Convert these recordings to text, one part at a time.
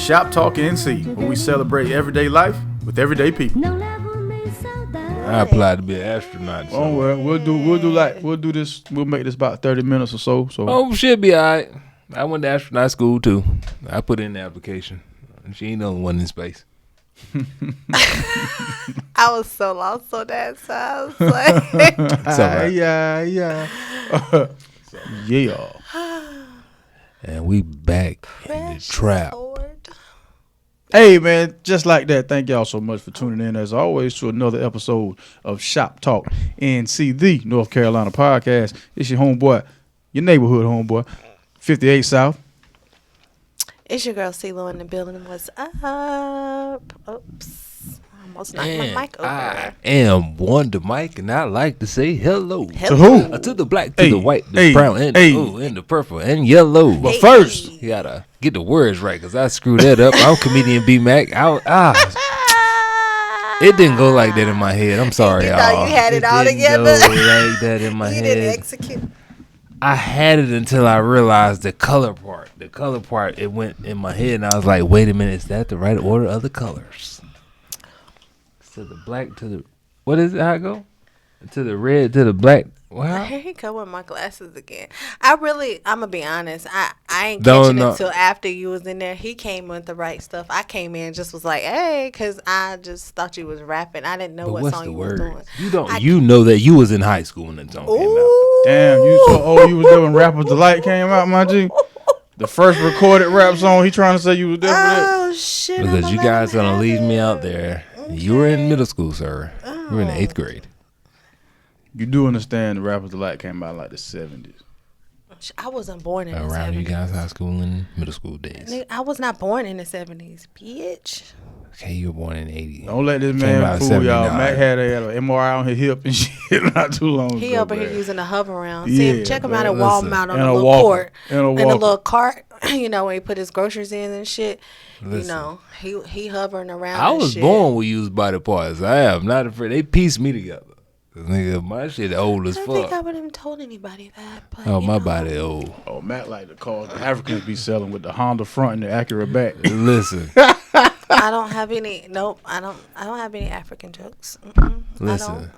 ShopTalk NC, where we celebrate everyday life with everyday people. I applied to be an astronaut. So. Oh well, we'll do this. We'll make this about 30 minutes or so. Oh, should be alright. I went to astronaut school too. I put in the application. She ain't the only one in space. I was so lost on that, so I was like, yeah. And we back in the trap. Lord. Hey man, just like that. Thank y'all so much for tuning in as always to another episode of Shop Talk NC, the North Carolina podcast. It's your homeboy, your neighborhood homeboy, 58 South. It's your girl CeeLo in the building. What's up? Oops. Almost knocked my mic over. I am Wonder Mike, and I like to say hello. To who? To the black, to the white, the hey, brown, and, hey. and the purple, and yellow. But first, you gotta get the words right, because I screwed that up. I'm comedian B-Mac. It didn't go like that in my head. I'm sorry, y'all. You thought you had it all together. Didn't go like that in my You head. didn't execute. I had it until I realized the color part. The color part, it went in my head, and I was like, wait a minute, is that the right order of the colors? To the black, to the, what is it, how it go? To the red, to the black. Wow. Here he go with my glasses again. I'm gonna be honest. I ain't catching it until after you was in there. He came with the right stuff. I came in and just was like, hey, because I just thought you was rapping. I didn't know what song you was doing. You know that you was in high school when that song came out. Damn, you so old. You was there when Rapper's Delight came out, my G. The first recorded rap song. He trying to say you was there for that. Oh shit! Because you guys gonna leave me out there. Okay. You were in middle school, sir. You were in the 8th grade. You do understand the Rapper's Delight came out like the 70s. I wasn't born in the 70s. Around you guys' high school and middle school days. I was not born in the 70s, bitch. Okay, you were born in the 80s. Don't let this man fool y'all. Mac had an MRI on his hip and shit not too long ago. He over here using a hover around. Yeah, see him, check him out at Walmart on the little court. In a little cart, you know, where he put his groceries in and shit. Listen, you know, he hovering around. I was born with used body parts. I am not afraid. They pieced me together. Nigga, my shit old as fuck. I don't think I would have told anybody that. But, my body old. Oh, Matt like to call the Africans be selling with the Honda front and the Acura back. Listen. I don't have any. Nope. I don't have any African jokes. Listen.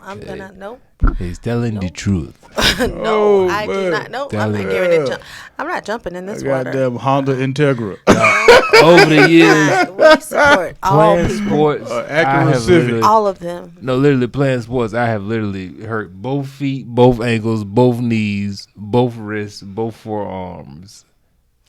Nope. He's telling the truth. No, I do not. Nope. I'm not giving it. I'm not jumping in this water. Goddamn Honda Integra. Over the years, we support all playing people. sports. Acura Civic. All of them. No, literally playing sports. I have literally hurt both feet, both ankles, both knees, both wrists, both forearms.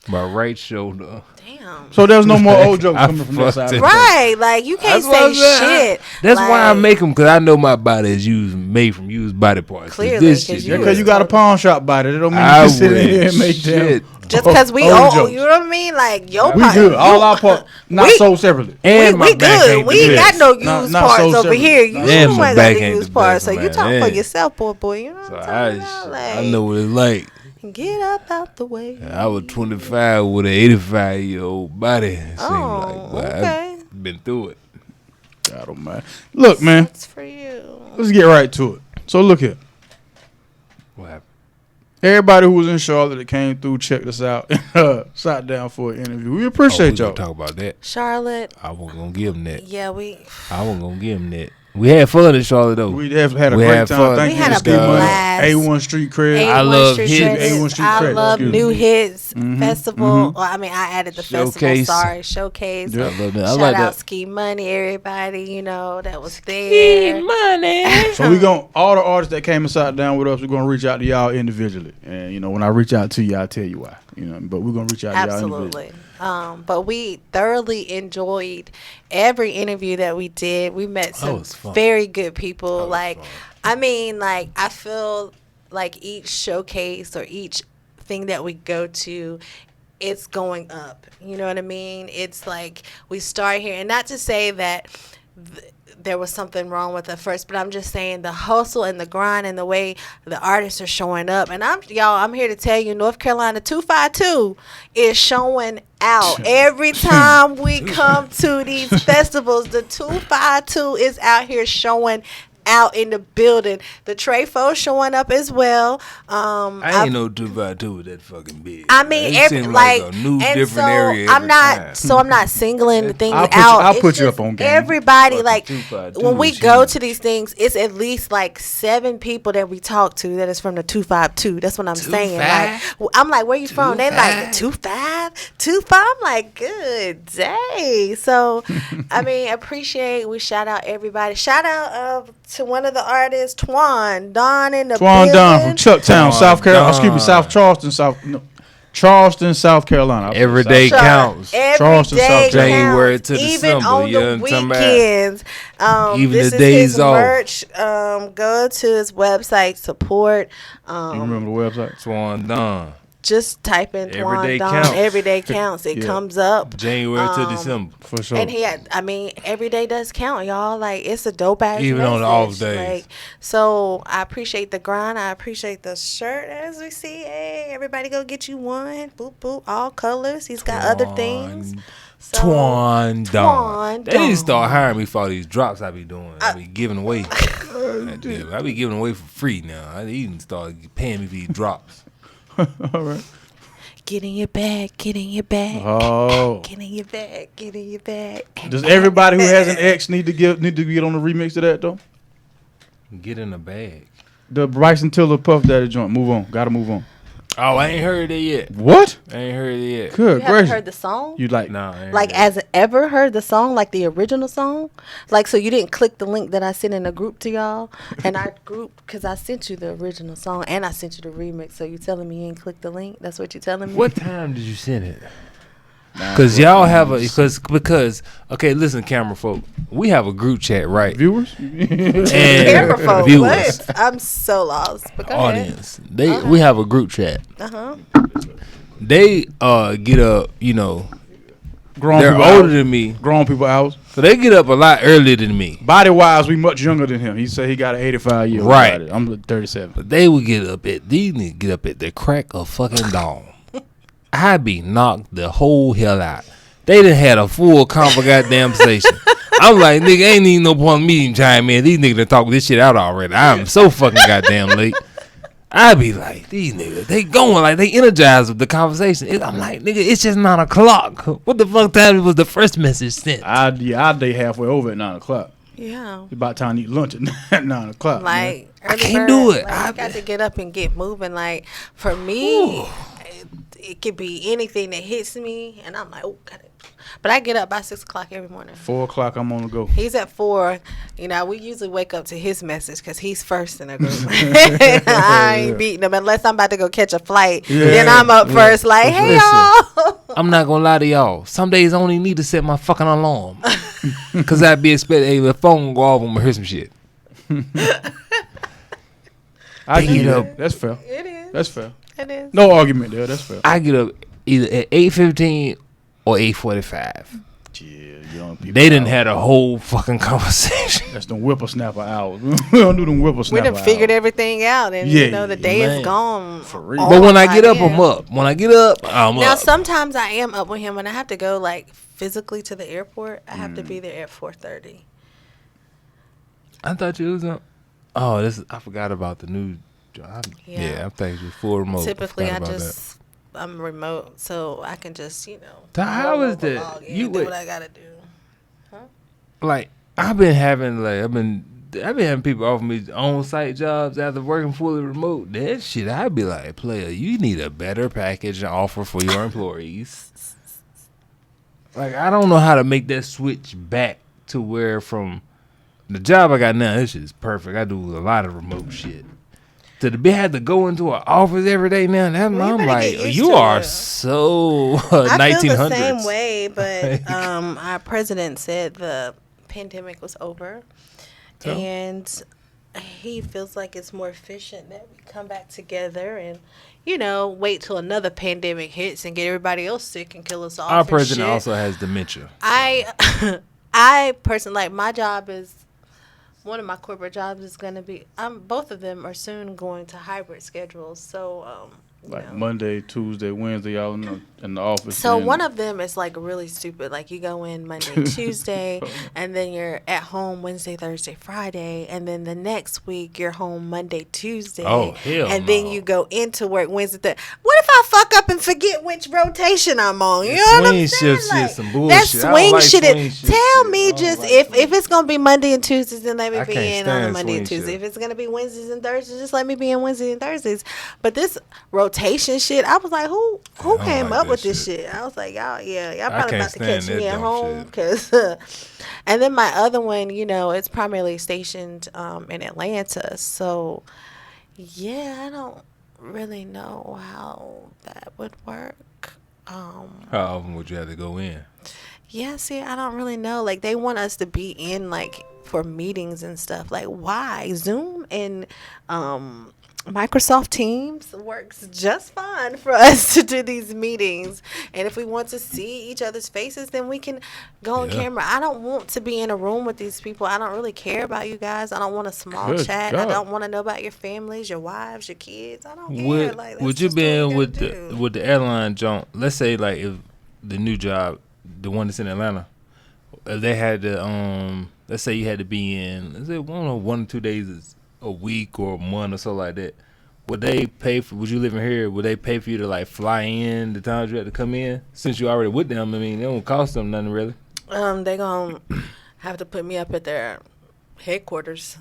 My right shoulder. Damn. So there's no more old jokes coming from that side. Right. Like, you can't say shit. That's why I make them, because I know my body is made from used body parts. Clearly. Because you got a pawn shop body. That don't mean you can sit in here and make shit. Just because we old, you know what I mean? Like, your we good. All our parts not sold separately. And we good. We ain't got no used parts over separately. here. You ain't got the used parts. So you talk for yourself, yourself, boy. You know what I'm talking about? Like, I know what it's like. Get up out the way. I was 25 with an 85-year-old body. It seemed like, but okay. I've been through it. I don't mind. Look, man. That's for you. Let's get right to it. So look here. What happened? Everybody who was in Charlotte that came through, checked us out, sat down for an interview. We appreciate y'all. Talk about that. Charlotte. I wasn't gonna give them that. Yeah, I wasn't gonna give them that. We had fun in Charlotte though. We have had a great time. Thank we you, had a Steve blast. A1 Street Cred. I love hits. A1 Street I Cred. love New Hits Festival. Mm-hmm. Well, I mean, I added the Showcase. festival. Sorry, Showcase. Yeah. I love that. Shout I like out that. Ski Money, everybody. You know that was there. Ski Money. So we going all the artists that came and sat down with us. We're gonna reach out to y'all individually, and you know when I reach out to you, I'll tell you why. You know, but we're gonna reach out to y'all individually. But we thoroughly enjoyed every interview that we did. We met some very good people. Like, I mean, like, I feel like each showcase or each thing that we go to, it's going up. You know what I mean? It's like we start here, and not to say that there was something wrong with it first, but I'm just saying the hustle and the grind and the way the artists are showing up. And I'm here to tell you, North Carolina 252 is showing out. Every time we come to these festivals, the 252 is out here showing out in the building. The Trefo showing up as well. I ain't no 2x2 with that fucking big. I mean, it seemed like a new different area. I'm not singling the things out. I'll put you up on game. Everybody, like, when we go to these things, it's at least like 7 people that we talk to that is from the 252. That's what I'm saying. Like, I'm like, where you from? They like 25, 25. I'm like, good day. So, I mean, we shout out everybody. Shout out to one of the artists, TryOne Don in the building. Don from Chucktown, South Carolina. Excuse me, Charleston, South Carolina. Every day counts. Charleston, South Carolina. January to Even December. on the weekends. Even this the is days his off. merch. Go to his website, support. You remember the website? TryOne Don. Just type in TryOne Don. Every day counts. It comes up. January to December. For sure. And every day does count, y'all. Like, it's a dope ass even message. On the off days. Like, so I appreciate the grind. I appreciate the shirt, as we see. Hey, everybody go get you one. Boop, boop. All colors. He's got other things. So, TryOne Don. They need to start hiring me for all these drops I be doing. I be giving away. I be giving away for free now. I even start paying me for these drops. All right. Get in your bag. Get in your bag. Oh. Get in your bag. Get in your bag. Does everybody who has an ex need to get on the remix of that though? Get in the bag. The Bryson Tiller Puff Daddy joint. Move on. Gotta move on. Oh, I ain't heard it yet. What? I ain't heard it yet. Good you haven't heard the song? You like? No. I Like, as ever heard the song, like the original song? Like, so you didn't click the link that I sent in the group to y'all? And our group, because I sent you the original song and I sent you the remix. So you telling me you ain't clicked the link? That's what you telling me? What time did you send it? Because y'all have because okay, listen, camera folk, we have a group chat, right? Viewers and Camera folk, viewers, what? I'm so lost. But go audience. We have a group chat. ahead. They get up, you know. grown They're people older hours. than me, Grown people hours. so they get up a lot earlier than me. Body wise, we much younger than him. He said he got an 85 year old. Right. Body. I'm 37. But they would get up at these niggas get up at the crack of fucking dawn. I be knocked the whole hell out. They done had a full goddamn station. I'm like, nigga, ain't even no point in me chime in. These niggas done talk this shit out already. I'm so fucking goddamn late. I be like, these niggas, they going like they energized with the conversation. I'm like, nigga, it's just 9 o'clock. What the fuck time was the first message sent? I day halfway over at 9 o'clock. Yeah. It's about time to eat lunch at 9 o'clock. Like, I can't do it. Like, I got to get up and get moving. Like, for me, it could be anything that hits me, and I'm like, oh, got it. But I get up by 6 o'clock every morning. 4 o'clock, I'm on the go. He's at 4. You know, we usually wake up to his message because he's first in the group. I ain't beating him unless I'm about to go catch a flight. Yeah. Then I'm up first, like, hey, Listen, y'all. I'm not gonna lie to y'all. Some days I only need to set my fucking alarm. Cause I'd be expecting the phone go off when I hear some shit. I Get get up. up. That's fair. It is. That's fair. It is. No argument there. That's fair. I get up either at 8:15 or 8:45. Yeah, young people. They didn't had a whole fucking conversation. That's them whippersnapper hours. We don't do them We whippersnapper done figured hours. everything out, and Yeah, you know the day man. is gone. For real. all But when I by get up, then. I'm up. When I get up, I'm Now, up. sometimes I am up with him when I have to go, like, physically to the airport. I have to be there at 4:30. I thought you was up. Oh, I forgot about the new job. Yeah, I'm thinking you full remote. Typically, Forgot about I'm remote, so I can just, you know. So how is that? log in, You do would- what I gotta do. like I've been having people offer me on-site jobs after working fully remote. That shit, I'd be like, player, you need a better package and offer for your employees. Like, I don't know how to make that switch back to where from the job I got now, this shit is perfect. I do a lot of remote shit. To had to go into an office every day now, Well, you I'm better like, get used you to are it. so I 1900s. feel the same way, but our president said the pandemic was over, So? and he feels like it's more efficient that we come back together and, you know, wait till another pandemic hits and get everybody else sick and kill us all. Our for president shit. also has dementia. I personally, like, my job is, one of my corporate jobs is going to be, both of them are soon going to hybrid schedules. So Like Monday, Tuesday, Wednesday, y'all in the office. So one of them is like really stupid. Like you go in Monday, Tuesday, and then you're at home Wednesday, Thursday, Friday, and then the next week you're home Monday, Tuesday. Oh hell And then you go into work Wednesday. What if I fuck up and forget which rotation I'm on? You know what I'm saying? Like, some bullshit. That swing shit. Tell me just like if it's gonna be Monday and Tuesdays, then let me be in on Monday and Tuesday. Shit. If it's gonna be Wednesdays and Thursdays, just let me be in Wednesdays and Thursdays. But this rotation shit, I was like, who came up with this shit? I was like, y'all probably about to catch me at home, cause. And then my other one, it's primarily stationed in Atlanta, so yeah, I don't really know how that would work. How often would you have to go in? Yeah, see, I don't really know. Like, they want us to be in, like, for meetings and stuff. Like, why? Zoom and Microsoft Teams works just fine for us to do these meetings. And if we want to see each other's faces, then we can go on camera. I don't want to be in a room with these people. I don't really care about you guys. I don't want a small chat. God. I don't want to know about your families, your wives, your kids. I don't care. Like, would you be in with the airline jump? Let's say, like, if the new job, the one that's in Atlanta, if they had to, let's say you had to be in, let's say, 1 or 2 days a week or a month or so like that, would they pay for, would you live in here, would they pay for you to like fly in the times you had to come in? Since you already with them, I mean, it don't cost them nothing really. They gonna have to put me up at their headquarters.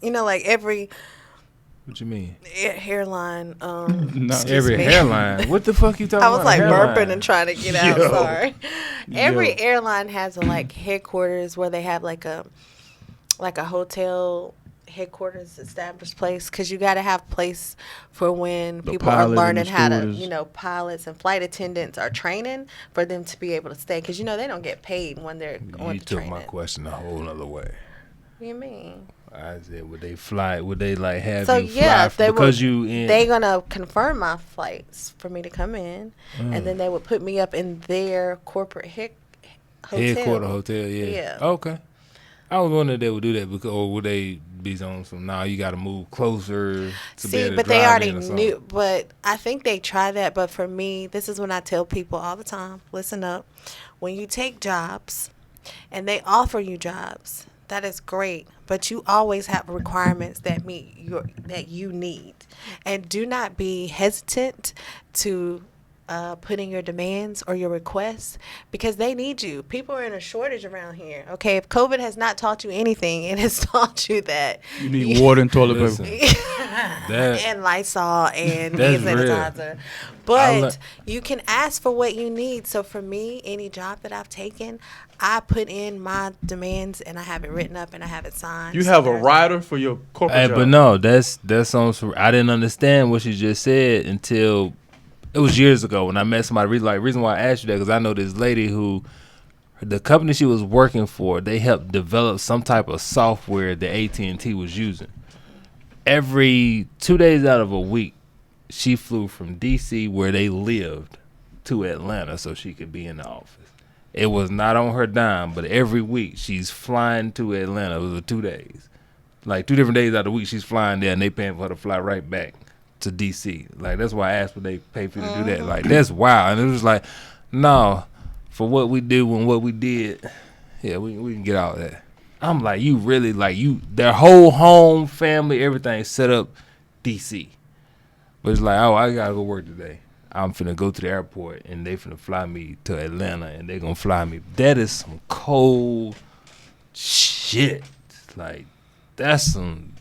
Like every... What you mean? Hairline. Every hairline. What the fuck you talking about? I was like burping and trying to get out. Sorry. Every airline has a like headquarters where they have like a hotel headquarters established place, because you got to have place for when people are learning how to, pilots and flight attendants are training, for them to be able to stay, because they don't get paid when they're on the training. You took my question a whole other way. What do you mean? I said, would they fly? Would they like have so you yeah, fly because you in? They're gonna confirm my flights for me to come in, and then they would put me up in their corporate headquarter hotel. Yeah. Okay. I was wondering if they would do that, or would they be on some? Now you got to move closer. To See, but they already knew. But I think they try that. But for me, this is when I tell people all the time: listen up. When you take jobs, and they offer you jobs, that is great, but you always have requirements that that you need, and do not be hesitant to put in your demands or your requests, because they need you. People are in a shortage around here. Okay, if COVID has not taught you anything, it has taught you that you need water and toilet paper and Lysol and hand sanitizer. But you can ask for what you need. So for me, any job that I've taken, I put in my demands and I have it written up and I have it signed. You have a rider for your corporate job. But no, that's on. I didn't understand what you just said until it was years ago when I met somebody. Reason why I asked you that, because I know this lady who, the company she was working for, they helped develop some type of software that AT&T was using. Every 2 days out of a week, she flew from D.C., where they lived, to Atlanta so she could be in the office. It was not on her dime, but every week she's flying to Atlanta. It was 2 days. Like 2 different days out of the week she's flying there, and they paying for her to fly right back to D.C. Like, that's why I asked, would they pay for you to do that? Like, that's wild. And it was like, no, for what we do and what we did, yeah, we can get out of that. I'm like, you really, like, their whole home, family, everything set up D.C. But it's like, oh, I got to go work today. I'm finna go to the airport, and they finna fly me to Atlanta, and they gonna fly me. That is some cold shit. Like, that's some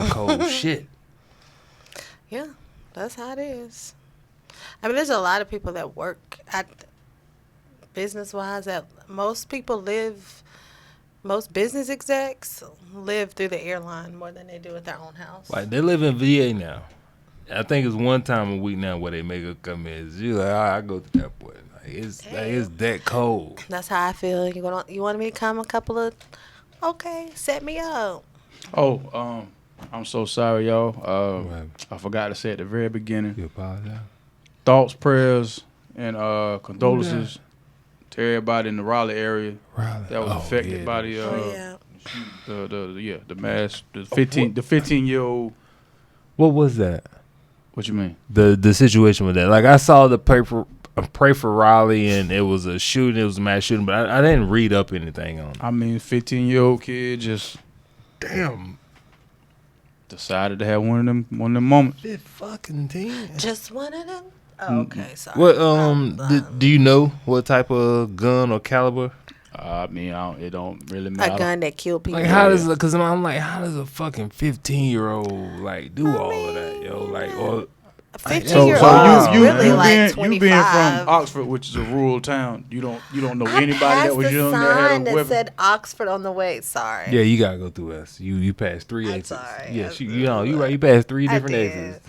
cold shit. Yeah, that's how it is. I mean, there's a lot of people that work at business-wise that most business execs live through the airline more than they do at their own house. Like, they live in VA now. I think it's one time a week now where they make her come in. You like, I go to the airport. It's that cold. That's how I feel. You want me to come a couple of? Okay, set me up. Oh, I'm so sorry, y'all. I forgot to say at the very beginning. You apologize. Thoughts, prayers, and condolences to everybody in the Raleigh area that was affected by the mass, the 15-year-old. What was that? What you mean? The situation with that. Like I saw the paper. Pray for Raleigh, and it was a shooting. It was a mass shooting, but I didn't read up anything on it. I mean, 15-year-old kid just decided to have one of them moments. Fucking damn. Just one of them. Oh, okay, sorry. What do you know what type of gun or caliber? I mean, it don't really matter. A gun that killed people. Like how does because I'm like how does a fucking 15-year-old like do all of that, yo? Like or 15-year-olds really like 25. You being from Oxford, which is a rural town, you don't know anybody that was young that had a weapon. That said Oxford on the way. Sorry. Yeah, you gotta go through us. You passed 3 exits. Sorry. Yes, you know you right. You passed 3 different exits.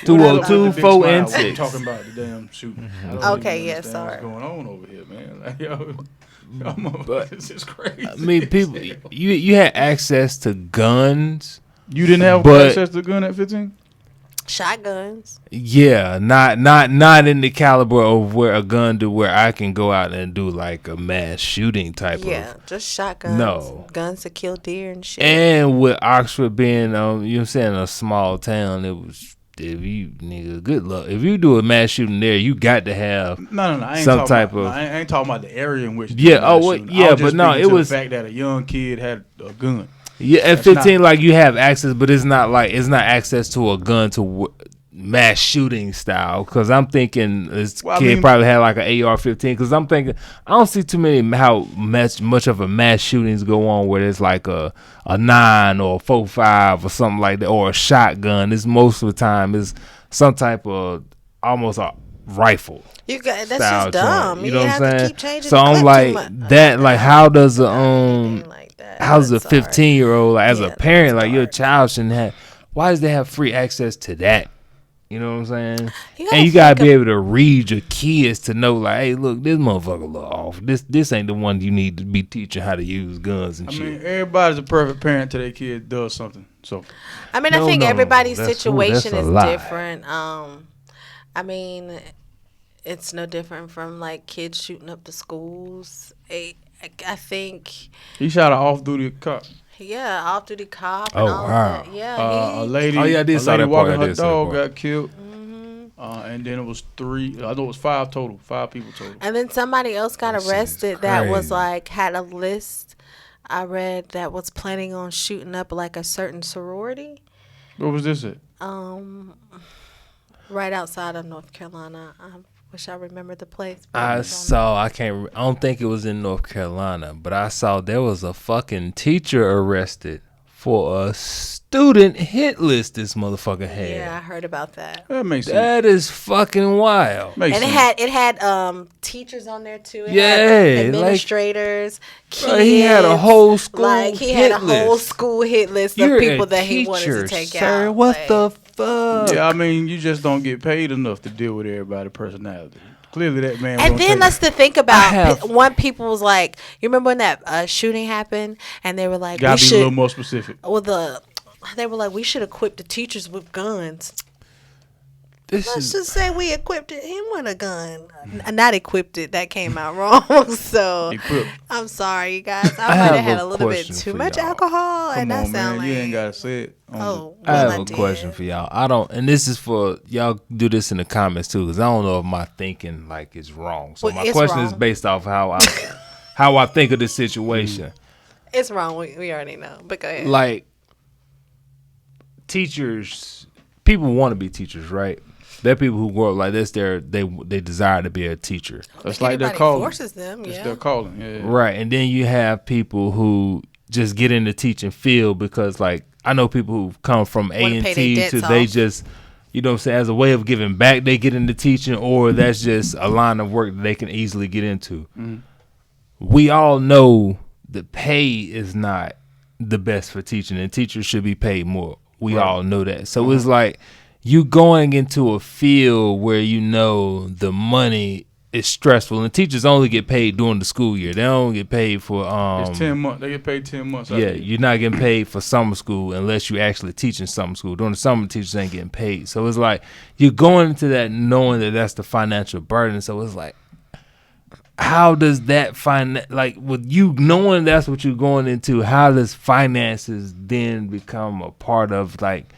202, 4, and 6. I'm talking about the damn shooting. Okay, yeah, sorry. What's going on over here, man? Like, yo, but this is crazy. I mean, people, you had access to guns. You didn't have access to a gun at 15? Shotguns. Yeah, not in the caliber of where a gun do where I can go out and do like a mass shooting type of. Yeah, just shotguns. No. Guns to kill deer and shit. And with Oxford being, you know what I'm saying, a small town, it was, if you, nigga, good luck. If you do a mass shooting there, you got to have no. I ain't some type of. I ain't talking about the area in which. Yeah, but no, it was the fact that a young kid had a gun. Yeah, at 15, like you have access, but it's not access to a gun to mass shooting style. Because I'm thinking this kid probably had like an AR-15. Because I'm thinking I don't see too many how much of a mass shootings go on where there's like a 9 or a 4.5 or something like that, or a shotgun. It's most of the time is some type of almost a rifle. That's just dumb. You know what I'm saying? Keep changing so I'm like that. Like how does how's a 15-year-old like, as a parent like your child shouldn't have? Why does they have free access to that? You know what I'm saying? You gotta be able to read your kids to know like, hey, look, this motherfucker a little off. This ain't the one you need to be teaching how to use guns and shit. I mean, everybody's a perfect parent till their kid does something. So I mean, I think everybody's situation is different. I mean, it's no different from like kids shooting up the schools. I think he shot an off-duty cop. Yeah, off-duty cop. Oh, wow. That. Yeah, a lady. Oh yeah, I did saw that walking part. Her dog got killed. Mm-hmm. And then it was 3. I know it was 5 total. 5 people total. And then somebody else got arrested that was like had a list. I read that was planning on shooting up like a certain sorority. Where was this at? Right outside of North Carolina. I wish I remembered the place. I don't think it was in North Carolina, but I saw there was a fucking teacher arrested for a student hit list this motherfucker had. Yeah, I heard about that. That makes sense. That is fucking wild. It had teachers on there too. It had administrators, kids. He had a whole school whole school hit list of people that he wanted to take out. What the fuck? Yeah, I mean, you just don't get paid enough to deal with everybody's personality. Clearly, that man. And then let's to think about one. People was like, you remember when that shooting happened, and they were like, gotta be a little more specific. Well, they were like, we should equip the teachers with guns. Let's just say we equipped him with a gun. Not equipped it. That came out wrong. So I'm sorry, you guys. I might have had a little bit too much alcohol, and that sound like you ain't gotta say it. I have a question for y'all. I don't, and this is for y'all. Do this in the comments too, because I don't know if my thinking like is wrong. So my question is based off how I think of the situation. It's wrong. We already know. But go ahead. Like teachers, people want to be teachers, right? There are people who grow up like this. They desire to be a teacher. That's like their calling. Forces them. Yeah. It's their calling. Yeah. Right, and then you have people who just get in the teaching field because, like, I know people who come from A&T to they just, you know what I'm saying, as a way of giving back, they get into teaching, or that's just a line of work that they can easily get into. Mm-hmm. We all know the pay is not the best for teaching, and teachers should be paid more. We all know that. So it's like you going into a field where you know the money is stressful, and teachers only get paid during the school year. They don't get paid for it's 10 months. They get paid 10 months. Yeah, you're not getting paid for summer school unless you actually teach in summer school. During the summer, teachers ain't getting paid. So it's like you're going into that knowing that that's the financial burden. So it's like, how does that with you knowing that's what you're going into, how does finances then become a part of like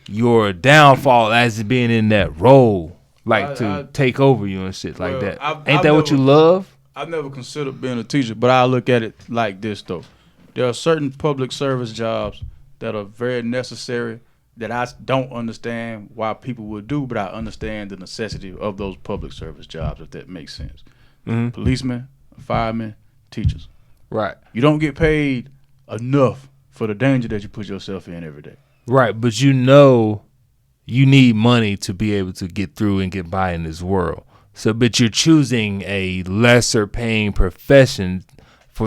your downfall as being in that role, like to take over you and shit like that. Ain't that what you love? I've never considered being a teacher, but I look at it like this though. There are certain public service jobs that are very necessary that I don't understand why people would do, but I understand the necessity of those public service jobs, if that makes sense. Mm-hmm. Policemen, firemen, teachers. Right. You don't get paid enough for the danger that you put yourself in every day. Right, but you know you need money to be able to get through and get by in this world. So, but you're choosing a lesser paying profession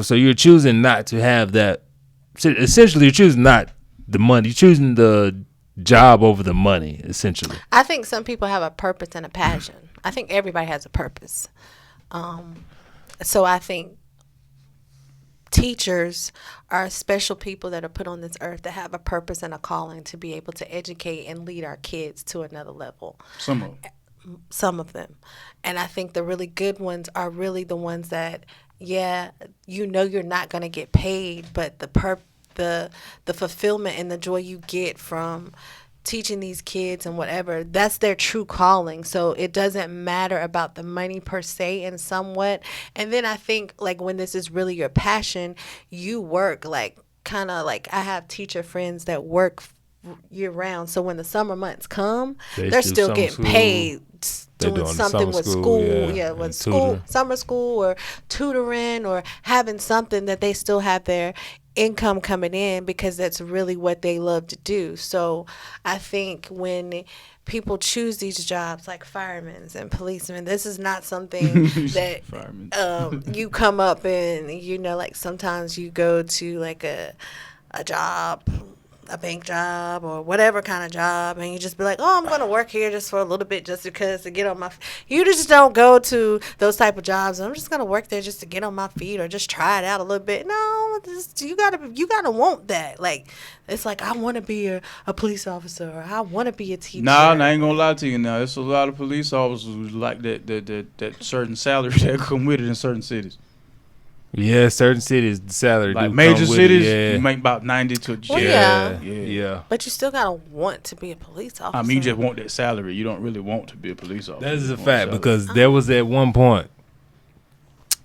so you're choosing not to have that. Essentially, you're choosing not the money. You're choosing the job over the money, essentially. I think some people have a purpose and a passion. I think everybody has a purpose. So I think teachers are special people that are put on this earth that have a purpose and a calling to be able to educate and lead our kids to another level. Some of them. And I think the really good ones are really the ones that, yeah, you know you're not going to get paid, but the fulfillment and the joy you get from teaching these kids and whatever, that's their true calling. So it doesn't matter about the money per se and somewhat. And then I think like when this is really your passion, you work like kind of like I have teacher friends that work year round. So when the summer months come, they're still getting paid doing something with school, with school, summer school or tutoring or having something that they still have their income coming in because that's really what they love to do. So I think when people choose these jobs like firemen and policemen, this is not something that you come up and, you know, like sometimes you go to like a job, a bank job or whatever kind of job, and you just be like, oh, I'm going to work here just for a little bit just because to get on my you just don't go to those type of jobs. I'm just going to work there just to get on my feet or just try it out a little bit. No, you gotta want that. Like, it's like, I want to be a police officer or I want to be a teacher. Nah, I ain't going to lie to you now. It's a lot of police officers who like that certain salary that come with it in certain cities. Yeah, certain cities, the salary like do major come with cities, it, you make about 90 to well, yeah. But you still gotta want to be a police officer. I mean, you just want that salary. You don't really want to be a police officer. That is a fact because there was at one point,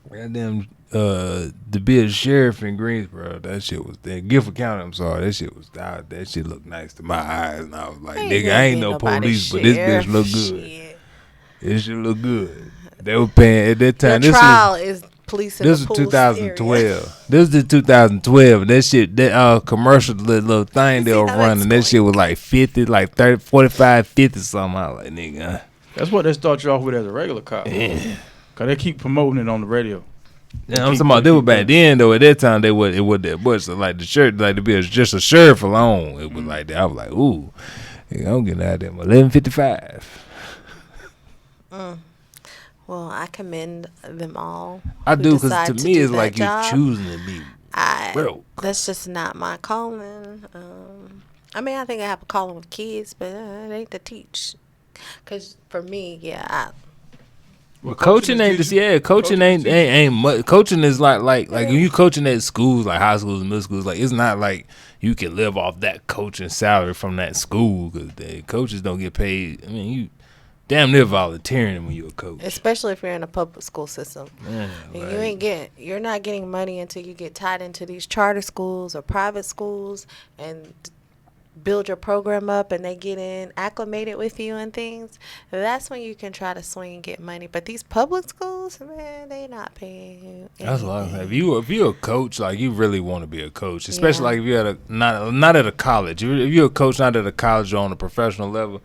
goddamn, to be a sheriff in Greensboro, that shit was there. Guilford County, I'm sorry, that shit was that shit looked nice to my eyes, and I was like, nigga, I ain't no police, but this bitch look good. This shit look good. They were paying at that time. The trial is. This was 2012. Area. This was 2012. That shit, that commercial little thing they were running, that shit was like 50, like 30, 45, 50 something. I was like, nigga. That's what they start you off with as a regular cop. Yeah. Cause they keep promoting it on the radio. Yeah, I'm talking about they were back then though. At that time, it wasn't that much. So like the shirt, like to be just a sheriff alone, it was like that. I was like, ooh, I'm getting out of there. 11:55. Well, I commend them all. I do, because to me, it's like you're choosing to be broke. That's just not my calling. I mean, I think I have a calling with kids, but it ain't to teach. Because for me, well, coaching ain't just coaching ain't much. Coaching is like when you coaching at schools, like high schools and middle schools, like it's not like you can live off that coaching salary from that school because the coaches don't get paid. I mean, you damn near volunteering when you're a coach, especially if you're in a public school system. You're not getting money until you get tied into these charter schools or private schools and build your program up and they get in acclimated with you and things. That's when you can try to swing and get money. But these public schools, man, they not paying you. That's a lot. If you're a coach, like you really want to be a coach, especially like if you're at not at a college. If you're a coach not at a college or on a professional level,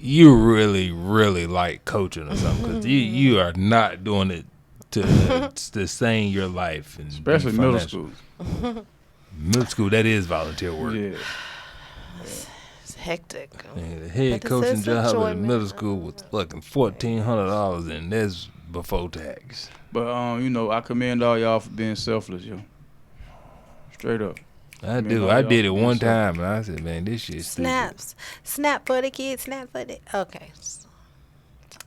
you really, really like coaching or something because you are not doing it to sustain your life. And especially middle school. Middle school, that is volunteer work. Yeah. It's hectic. Yeah, the head coaching job in middle school was fucking $1,400 and that's before tax. But, I commend all y'all for being selfless, yo. Straight up. I do. I did it one time, and I said, "Man, this shit snaps, snap for the kids, snap for the okay."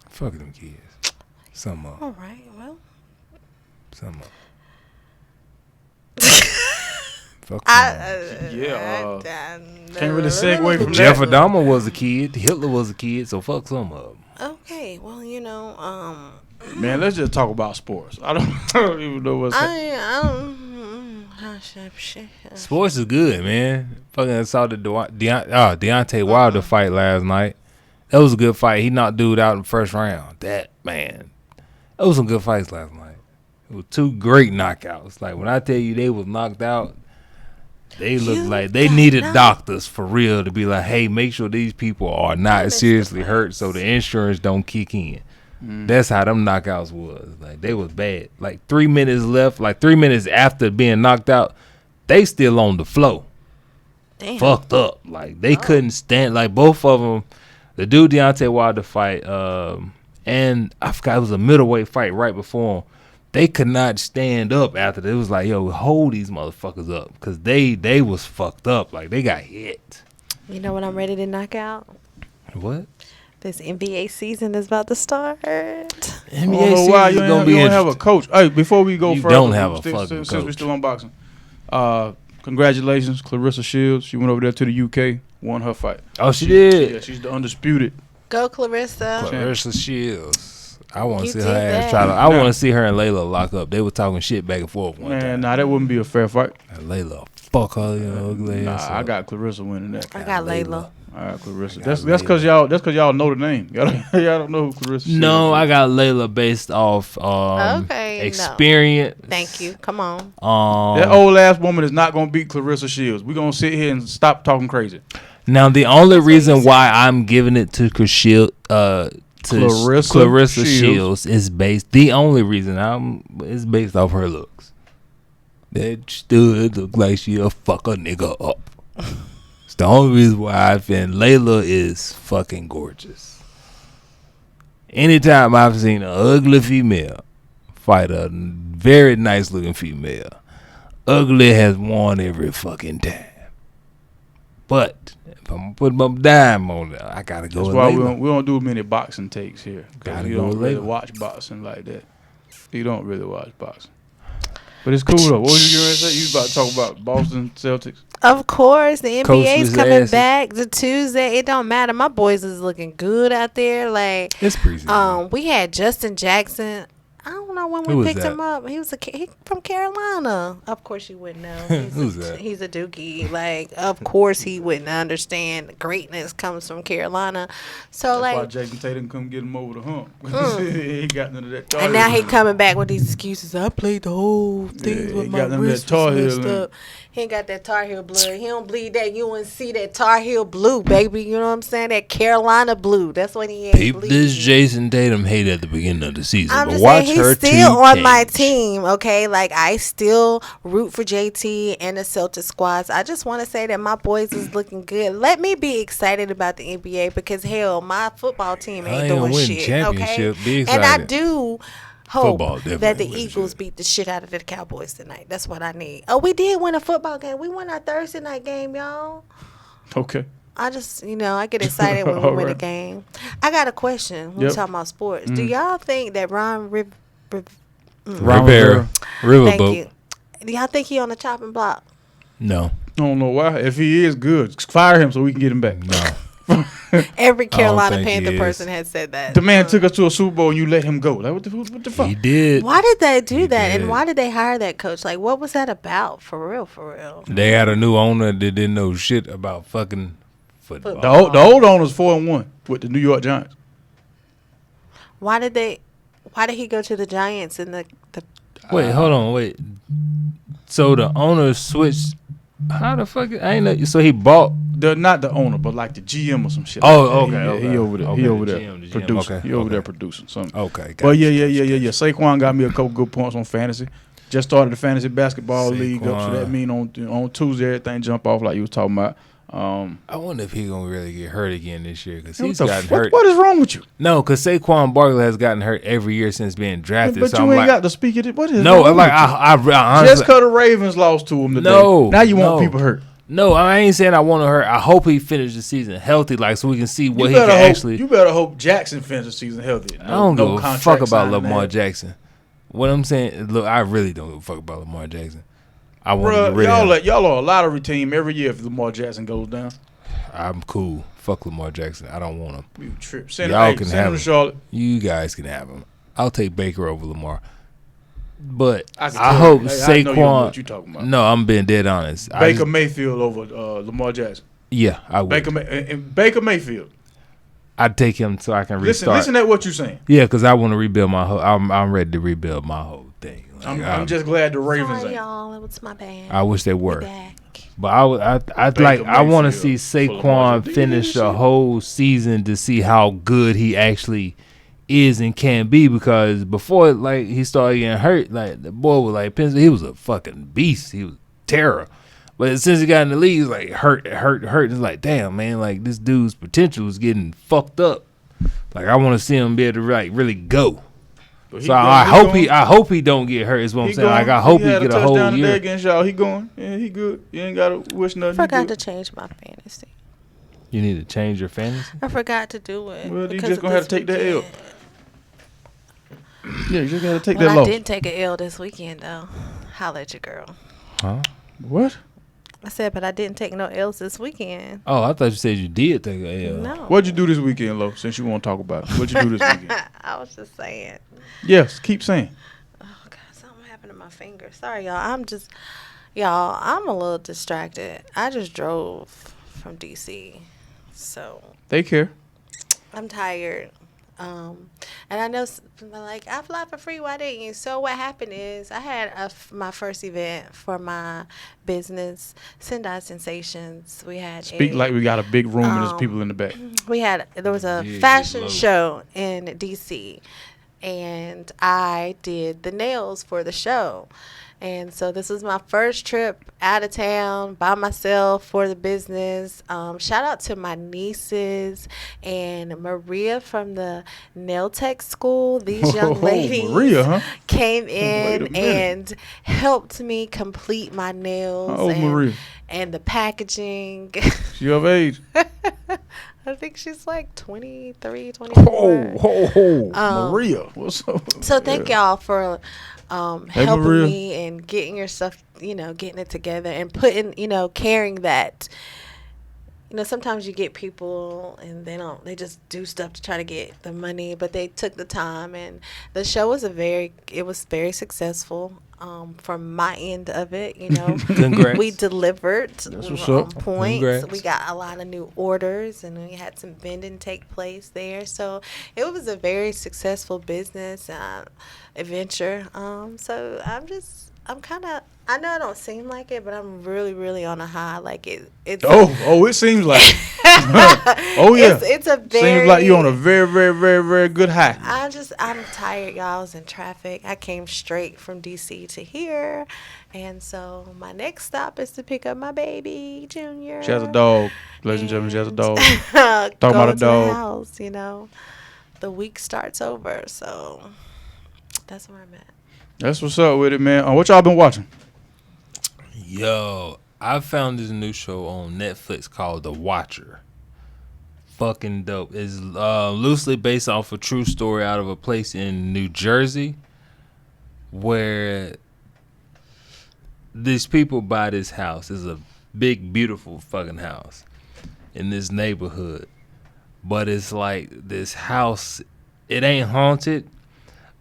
Fuck them kids. Some of them. All right. Well. Some of them. Fuck Can't really segue from Jeff that. Adama was a kid. Hitler was a kid. So fuck some of them. Okay, well, Man, let's just talk about sports. I don't even know what's Sports is good, man. Fucking saw the Deontay Wilder fight last night. That was a good fight. He knocked dude out in the first round. That was some good fights last night. It was two great knockouts. Like when I tell you they was knocked out, they looked like they needed doctors for real to be like, hey, make sure these people are not seriously hurt so the insurance don't kick in. That's how them knockouts was. Like they was bad. Like 3 minutes left. Like 3 minutes after being knocked out, they still on the floor. Damn. Fucked up. Like they couldn't stand. Like both of them, the dude Deontay Wilder fight, and I forgot it was a middleweight fight right before him. They could not stand up after that. It was like, yo, hold these motherfuckers up because they was fucked up. Like they got hit. You know what I'm ready to knock out? What? This NBA season is about to start. NBA season why you is gonna be don't have a coach. Hey, before we go You further, don't have a fucking since coach. we're still on boxing. Congratulations, Clarissa Shields. She went over there to the UK, won her fight. Oh, she did. Yeah, she's the undisputed. Go, Clarissa. Clarissa Shields. I want to You see did her ass that. try to. I want to see her and Layla lock up. They were talking shit back and forth one Man, time. nah, that wouldn't be a fair fight. And Layla, fuck her, ugly ass. Nah, I up. got Clarissa winning that. I got Layla. All right, Clarissa. I That's got because y'all know the name. Y'all don't know who Clarissa Shields No, is. I got Layla based off Okay, experience. Thank you. Come on. That old ass woman is not gonna beat Clarissa Shields. We're gonna sit here and stop talking crazy. Now the only That's what reason you why I'm giving it to Clarissa Shields is based. The only reason is based off her looks. That stood look like she'll fuck a nigga up. It's the only reason why I think Layla is fucking gorgeous. Anytime I've seen an ugly female fight a very nice looking female, ugly has won every fucking time. But if I'm putting my dime on it, I gotta go That's with why Layla. we don't do many boxing takes here. Gotta You go don't with really Layla. watch boxing like that. You don't really watch boxing. But it's cool though. What was you going to say? You was about to talk about Boston Celtics? Of course, the NBA's Coachless coming asses. back the Tuesday. It don't matter. My boys is looking good out there. Like, It's preseason. we had Justin Jackson. I don't know when Who we was picked that? him up. He was he from Carolina. Of course you wouldn't know. Who's that? He's a dookie. Like, of course he wouldn't understand. Greatness comes from Carolina. So That's why like, Jason Tatum couldn't get him over the hump. He got none of that. and now he coming back with these excuses. I played the whole thing Yeah, with he my got them that wrist Tar was Heel messed in it. up. He ain't got that Tar Heel blood. He don't bleed that UNC, that Tar Heel blue, baby. You know what I'm saying? That Carolina blue. That's what he ain't Peep bleeding. this Jason Tatum hate at the beginning of the season, I'm but just watch saying her he's still two on my change. team, okay? Like, I still root for JT and the Celtics squads. I just want to say that my boys is looking good. Let me be excited about the NBA because, hell, my football team I ain't ain't gonna doing win shit, championship. okay? Be And I excited. do Football hope definitely that the win Eagles shit. beat the shit out of the Cowboys tonight. That's what I need. Oh, we did win a football game. We won our Thursday night game, y'all. Okay. I just, I get excited when we All win a right. game. I got a question when Yep. we talking about sports. Do y'all think that Ron Rivera, Thank Riverboat. you. Do y'all think he on the chopping block? No, I don't know why. If he is good, fire him so we can get him back. no. Every Carolina think he Panther is. person has said that. The man took us to a Super Bowl and you let him go. Like what the fuck? He did. Why did they do He that? did. And why did they hire that coach? Like, what was that about? For real, for real. They had a new owner that didn't know shit about fucking football. The old owner's 4-1 with the New York Giants. Why did he go to the Giants and the Wait, hold on, wait. So the owner switched. How the fuck? I ain't know. So he bought. Not the owner, but like the GM or some shit. Oh, like that. okay, He over there. okay, He the over there GM, the GM, producing. okay, He over okay. there producing something. Okay, But yeah. Saquon got me a couple good points on fantasy. Just started the fantasy basketball league up, so that mean on Tuesday everything jump off like you was talking about. I wonder if he gonna really get hurt again this year because What he's the gotten fuck- hurt. What is wrong with you? No, because Saquon Barkley has gotten hurt every year since being drafted. But so you I'm ain't like, got to speak it. What is no, wrong like with you? I honestly, Just because the Ravens lost to him today. No, Now you want no. people hurt. no, I ain't saying I want to hurt. I hope he finishes the season healthy, like so we can see what he can actually. You better hope Jackson finishes the season healthy. I don't give a contract fuck about signing Lamar there. Jackson. What I'm saying, look, I really don't give a fuck about Lamar Jackson. I want to get rid of him. Y'all are a lottery team every year if Lamar Jackson goes down. I'm cool. Fuck Lamar Jackson. I don't want him. You trip. Y'all can have him. Charlotte. You guys can have him. I'll take Baker over Lamar. But I I hope know Saquon. what you talking about. No, I'm being dead honest. Baker Mayfield over Lamar Jackson. Yeah, I would. Baker Mayfield. I'd take him so I can restart. Listen to what you're saying. Yeah, because I want to rebuild my whole. I'm ready to rebuild my whole thing. Like, I'm just glad the Ravens Sorry, ain't. y'all. It was my bad. I wish they were. Back. But I want to see Saquon finish a whole season to see how good he actually is and can be, because before like he started getting hurt, like the boy was like he was a fucking beast. He was terror. But since he got in the league, he's like hurt. It's like, damn, man, like this dude's potential is getting fucked up. Like I want to see him be able to like really go. So I hope he don't get hurt. Is what I'm saying. Like I hope he get a whole year. Against y'all. He going. Yeah, he good. You ain't gotta wish nothing. I forgot to change my fantasy. You need to change your fantasy. I forgot to do it. Well, you just gonna have to take that L. Yeah, you just gotta take that loss. I didn't take an L this weekend though. Holla at your girl. Huh? What? I said, but I didn't take no L's this weekend. Oh, I thought you said you did take an L. No. What'd you do this weekend, Lowe? Since you want to talk about it, what'd you do this weekend? I was just saying. Yes, keep saying. Oh God, something happened to my finger. Sorry, y'all. I'm a little distracted. I just drove from DC, so They care. I'm tired. And I know, like, I fly for free. Why didn't you? So what happened is I had my first event for my business, Sendai Sensations. We had Speak like we got a big room and there's people in the back. There was a fashion show in DC, and I did the nails for the show. And so this was my first trip out of town by myself for the business. Shout out to my nieces and Maria from the nail tech school. These young ladies Maria, came in and helped me complete my nails. How old Maria? And the packaging. She of age? I think she's like 23, 24. Maria. What's up? So thank y'all for helping Maria. me and getting your stuff, getting it together and putting, carrying that. Sometimes you get people and they just do stuff to try to get the money, but they took the time, and the show was very successful. From my end of it, Congrats. We delivered. That's what's on up. point. Congrats. We got a lot of new orders, and we had some vending take place there. So it was a very successful business adventure. So I know I don't seem like it, but I'm really, really on a high. Like it's. It seems like. Oh yeah. It's a very. Seems like you're on a very, very, very, very good high. I'm tired, y'all. I was in traffic. I came straight from DC to here, and so my next stop is to pick up my baby Junior. She has a dog, ladies and gentlemen. She has a dog. Talking about a dog. the house, the week starts over, so that's where I'm at. That's what's up with it, man. What y'all been watching? Yo, I found this new show on Netflix called The Watcher. Fucking dope. It's loosely based off a true story out of a place in New Jersey where these people buy this house. It's a big, beautiful fucking house in this neighborhood. But it's like this house, it ain't haunted,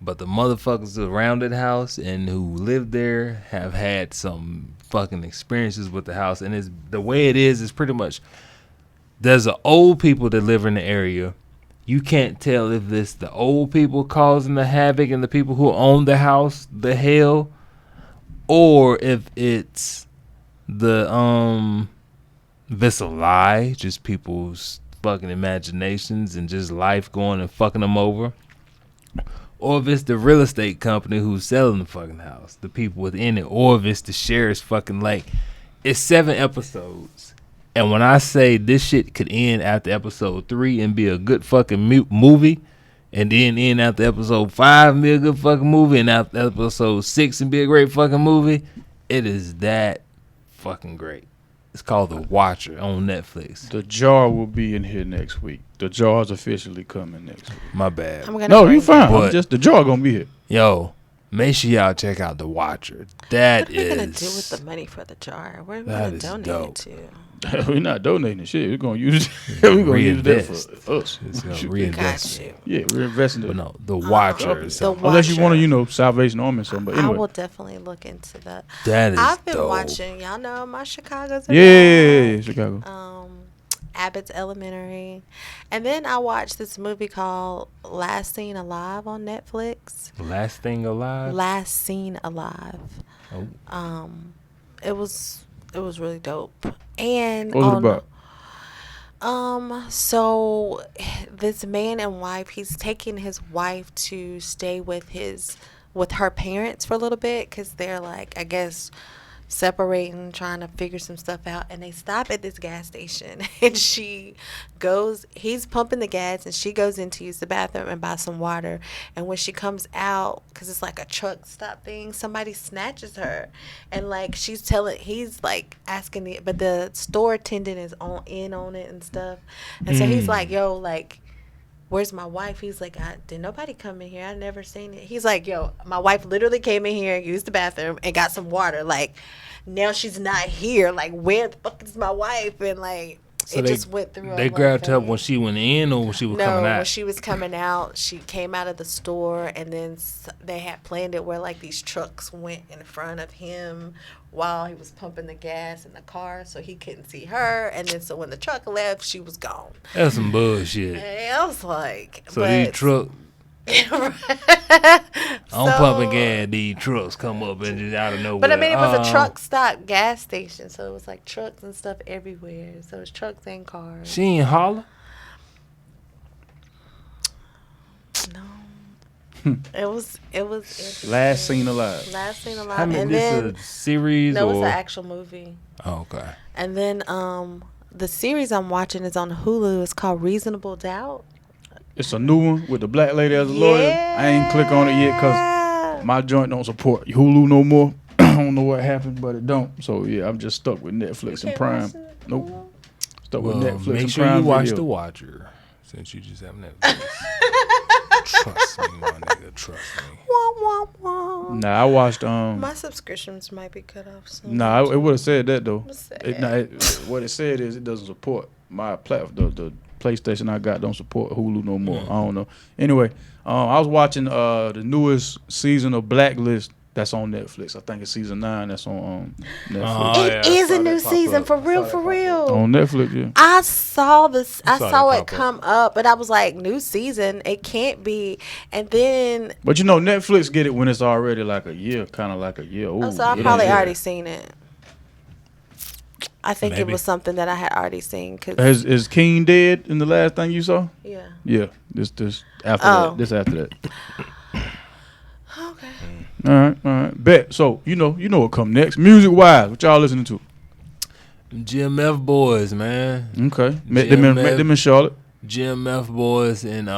but the motherfuckers around that house and who live there have had some fucking experiences with the house. And it's the way it is pretty much, there's the old people that live in the area. You can't tell if it's the old people causing the havoc and the people who own the house, the hell, or if it's the if it's a lie, just people's fucking imaginations and just life going and fucking them over. Or if it's the real estate company who's selling the fucking house, the people within it, or if it's the sheriff's fucking it's 7 episodes. And when I say this shit could end after episode 3 and be a good fucking movie, and then end after episode 5 and be a good fucking movie, and after episode 6 and be a great fucking movie, it is that fucking great. It's called The Watcher on Netflix. The Jar will be in here next week. The Jar's officially coming next week. My bad. No, you fine. The Jar gonna be here. Yo, Make sure y'all check out The Watcher. What are we gonna do with the money for the jar? Where are we gonna donate it to? We're not donating shit. We're gonna use it. We're gonna use that for us. It's a reinvestment. Yeah, we're investing it. But no, The Watcher. Unless you want to, Salvation Army or something. But anyway. I will definitely look into that. That is I've been dope. watching. Y'all know my Chicago's. Yeah, Chicago. Abbott's Elementary, and then I watched this movie called Last Seen Alive on Netflix. Last Thing Alive. Last Seen Alive. Oh. It was really dope. And what was it about? So this man and wife, he's taking his wife to stay with her parents for a little bit because they're like, I guess, separating, trying to figure some stuff out, and they stop at this gas station, and he's pumping the gas, and she goes in to use the bathroom and buy some water, and when she comes out, because it's like a truck stop thing, somebody snatches her, and like he's like asking but the store attendant is on it and stuff, and so he's like, yo, like, where's my wife? He's like, did nobody come in here? I never seen it. He's like, yo, my wife literally came in here, used the bathroom, and got some water. Like, now she's not here. Like, where the fuck is my wife? And like, so just went through. They grabbed her when she went in, or when she was coming out? No, when she was coming out, she came out of the store, and then they had planned it where like these trucks went in front of him while he was pumping the gas in the car, so he couldn't see her. And then so when the truck left, she was gone. That's some bullshit. And I was like, so these trucks. I'm pumping gas. These trucks come up and just out of nowhere. But I mean, it was a truck stop gas station, so it was like trucks and stuff everywhere. So it was trucks and cars. She ain't holler. No, it was. Last Seen Alive. Last Seen Alive. How many? And this then a series? No, or? It's an actual movie. Oh, okay. And then the series I'm watching is on Hulu. It's called Reasonable Doubt. It's a new one with the black lady as a lawyer. I ain't click on it yet because my joint don't support Hulu no more. I don't know what happened, but it don't. So yeah, I'm just stuck with Netflix and Prime. Nope. Stuck with Netflix and Prime. Make sure you watch The Watcher since you just have Netflix. Trust me, my nigga. Trust me. Wah, wah, wah. Nah, I watched. My subscriptions might be cut off soon. Nah, it would have said that though. What it said is it doesn't support my platform. The PlayStation I got don't support Hulu no more. I don't know. Anyway, I was watching the newest season of Blacklist that's on Netflix. I think it's season 9 that's on Netflix. It is a new season for real. On Netflix, yeah. I saw this. I saw it come up, but I was like, new season. It can't be. And then. But Netflix get it when it's already like a year, kind of like a year old. So I probably already seen it. I think it was something that I had already seen. Cause is King dead in the last thing you saw? Yeah. Yeah. This after that. This after that. Okay. All right. Bet. So you know what come next. Music wise, what y'all listening to? GMF boys, man. Okay. Met them in Charlotte. GMF boys and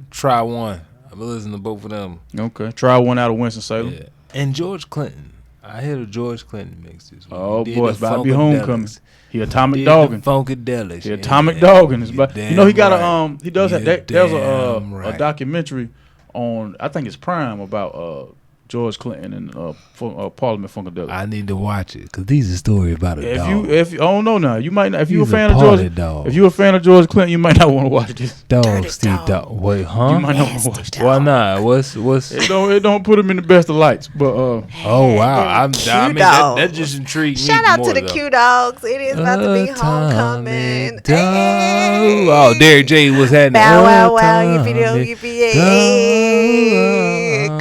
TryOne. I've been listening to both of them. Okay. TryOne out of Winston-Salem. Yeah. And George Clinton. I hit a George Clinton mix this week. Oh boy, it's about to be homecoming. He Atomic Dogging. Funkadelic. He Atomic Dogging. He got a he does have there's a documentary on, I think it's Prime, about George Clinton and Parliament Funkadelic. I need to watch it because these are stories about a dog. If I don't know now, you might not. If you're a fan of George Clinton, you might not want to watch this. Dog. Wait, huh? You might not want to watch this. Why not? What's? It don't put him in the best of lights, but oh wow, I mean that just intrigued me. Shout out more, to the Q Dogs. It is about to be homecoming. Oh, Derek J was having Bow wow, yippee.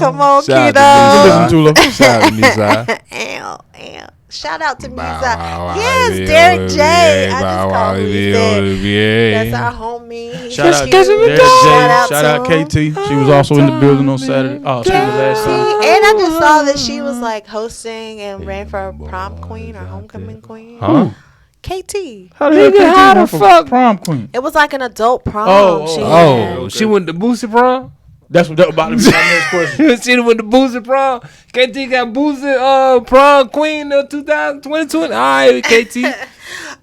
Come on, Q Dogs. Shout out to Misa. Shout out to Misa. Yes, Derek J. I just called him. That's our homie. Shout out Derek J. Shout out KT. She was also in the building on Saturday. Oh, she was last time. And I just saw that she was like hosting and ran for prom queen or homecoming queen. Huh? KT. How the fuck prom queen? It was like an adult prom. She went to Boosie prom? That's what that about to be my next question. She went to Boosie prom. KT got Boosie prom queen of 2020. All right, KT.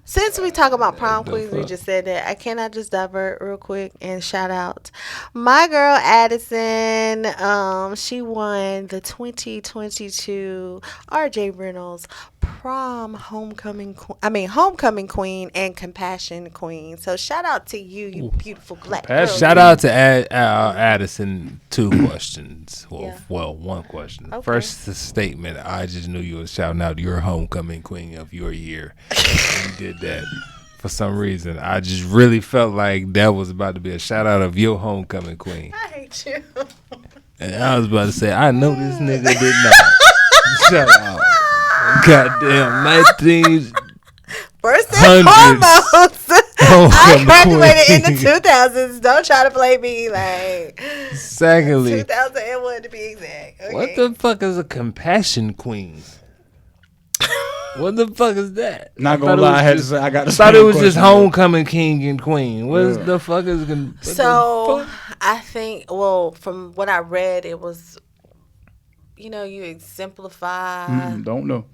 Since we talk about prom queens, we just said that. I cannot just divert real quick and shout out my girl Addison. She won the 2022 RJ Reynolds homecoming queen and compassion queen. So shout out to you, you beautiful black girl. Shout out to Addison. 2 questions. Well, 1 question. Okay. First, the statement. I just knew you were shouting out your homecoming queen of your year. You did that. For some reason, I just really felt like that was about to be a shout out of your homecoming queen. I hate you. And I was about to say, I know this nigga did not. Shout out. Goddamn, 19. First and foremost, I graduated in the 2000s. Don't try to play me like. Secondly, 2001 to be exact. Okay. What the fuck is a compassion queen? What the fuck is that? Not gonna lie, I thought it was just homecoming king and queen. What the fuck is so? I think, well, from what I read, it was, you exemplify. Don't know.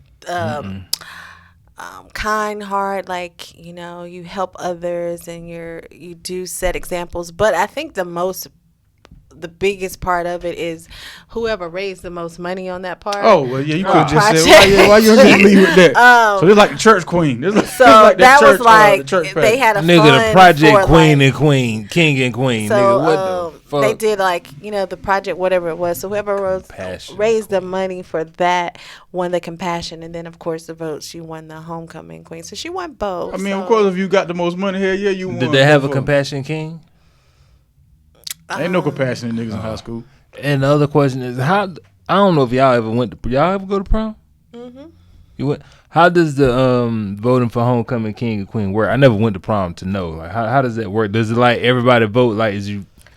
Kind heart, like you help others and you do set examples. But I think the biggest part of it is whoever raised the most money on that part. Oh well, yeah, you could have just said why you just leave with that. So it's like the church queen. So that was like they had a nigga, the project queen and queen, king and queen. So nigga, what the fuck? They did like the project, whatever it was. So whoever raised the money for that won the compassion, and then of course the vote. She won the homecoming queen, so she won both. I mean, of course, if you got the most money here, yeah, you won. Did they have a compassion king? Ain't no compassionate niggas in high school. And the other question is, how? I don't know if y'all ever go to prom? Mm-hmm. You went. How does the voting for homecoming king and queen work? I never went to prom to know. Like, how does that work? Does it like everybody vote? Like, is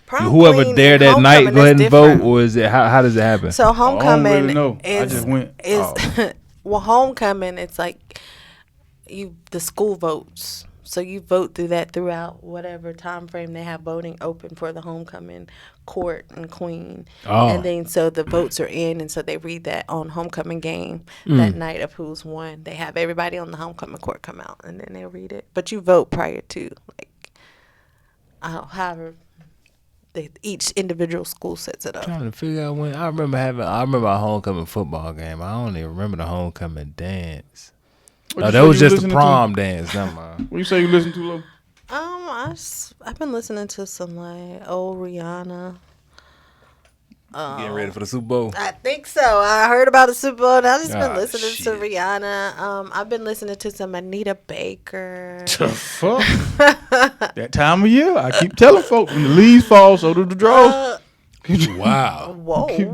whoever there that night go ahead and vote, or is it how does it happen? So homecoming I don't really know. I just went. Well, homecoming, it's like the school votes. So you vote through that throughout whatever time frame they have voting open for the homecoming court and queen. And then so the votes are in, and so they read that on homecoming game that night of who's won. They have everybody on the homecoming court come out, and then they read it. But you vote prior to, like, however each individual school sets it up. Trying to figure out when I remember a homecoming football game. I don't even remember the homecoming dance. No, that was just the prom dance. Never mind. What you say you listen to, Lowe? I've been listening to some like old Rihanna. Getting ready for the Super Bowl? I think so. I heard about the Super Bowl, and I've just been listening to Rihanna. I've been listening to some Anita Baker. The fuck? That time of year, I keep telling folks, when the leaves fall, so do the draws. Wow. Whoa.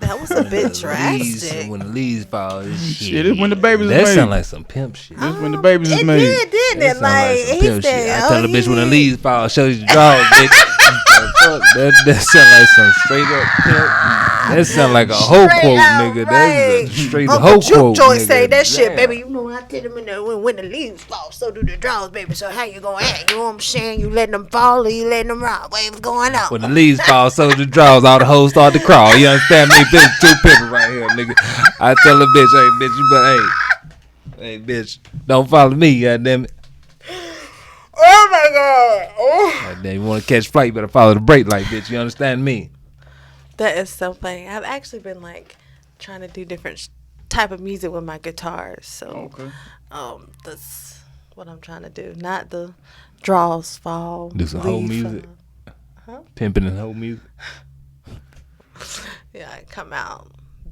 That was a bit drastic. When the leaves fall, shit, it's when the babies is made. That sound like some pimp shit. It's when the babies is made. It did, didn't it? Like he said, I tell a bitch when the leaves fall, show you the drawers, bitch. That sound like some straight up pimp. That sound like a hoe quote, nigga. Right. That's a straight hoe quote. Joy say that shit, baby. You know I tell them when the leaves fall, so do the drawers, baby. So how you gonna act? You know what I'm saying? You letting them fall or you letting them rock? What's going on? When the leaves fall, so do the drawers. All the hoes start to crawl. You understand me? Bitch, too pimpin' right here, nigga. I tell a bitch, hey, bitch, you better, hey, bitch, don't follow me, goddammit. Oh my god! Oh. Goddamn, you want to catch flight, you better follow the brake light, bitch. You understand me? That is so funny. I've actually been like trying to do different type of music with my guitars. So, that's what I'm trying to do. Not the draws fall. Do some whole music. Huh? Pimping and whole music. Yeah, I come out,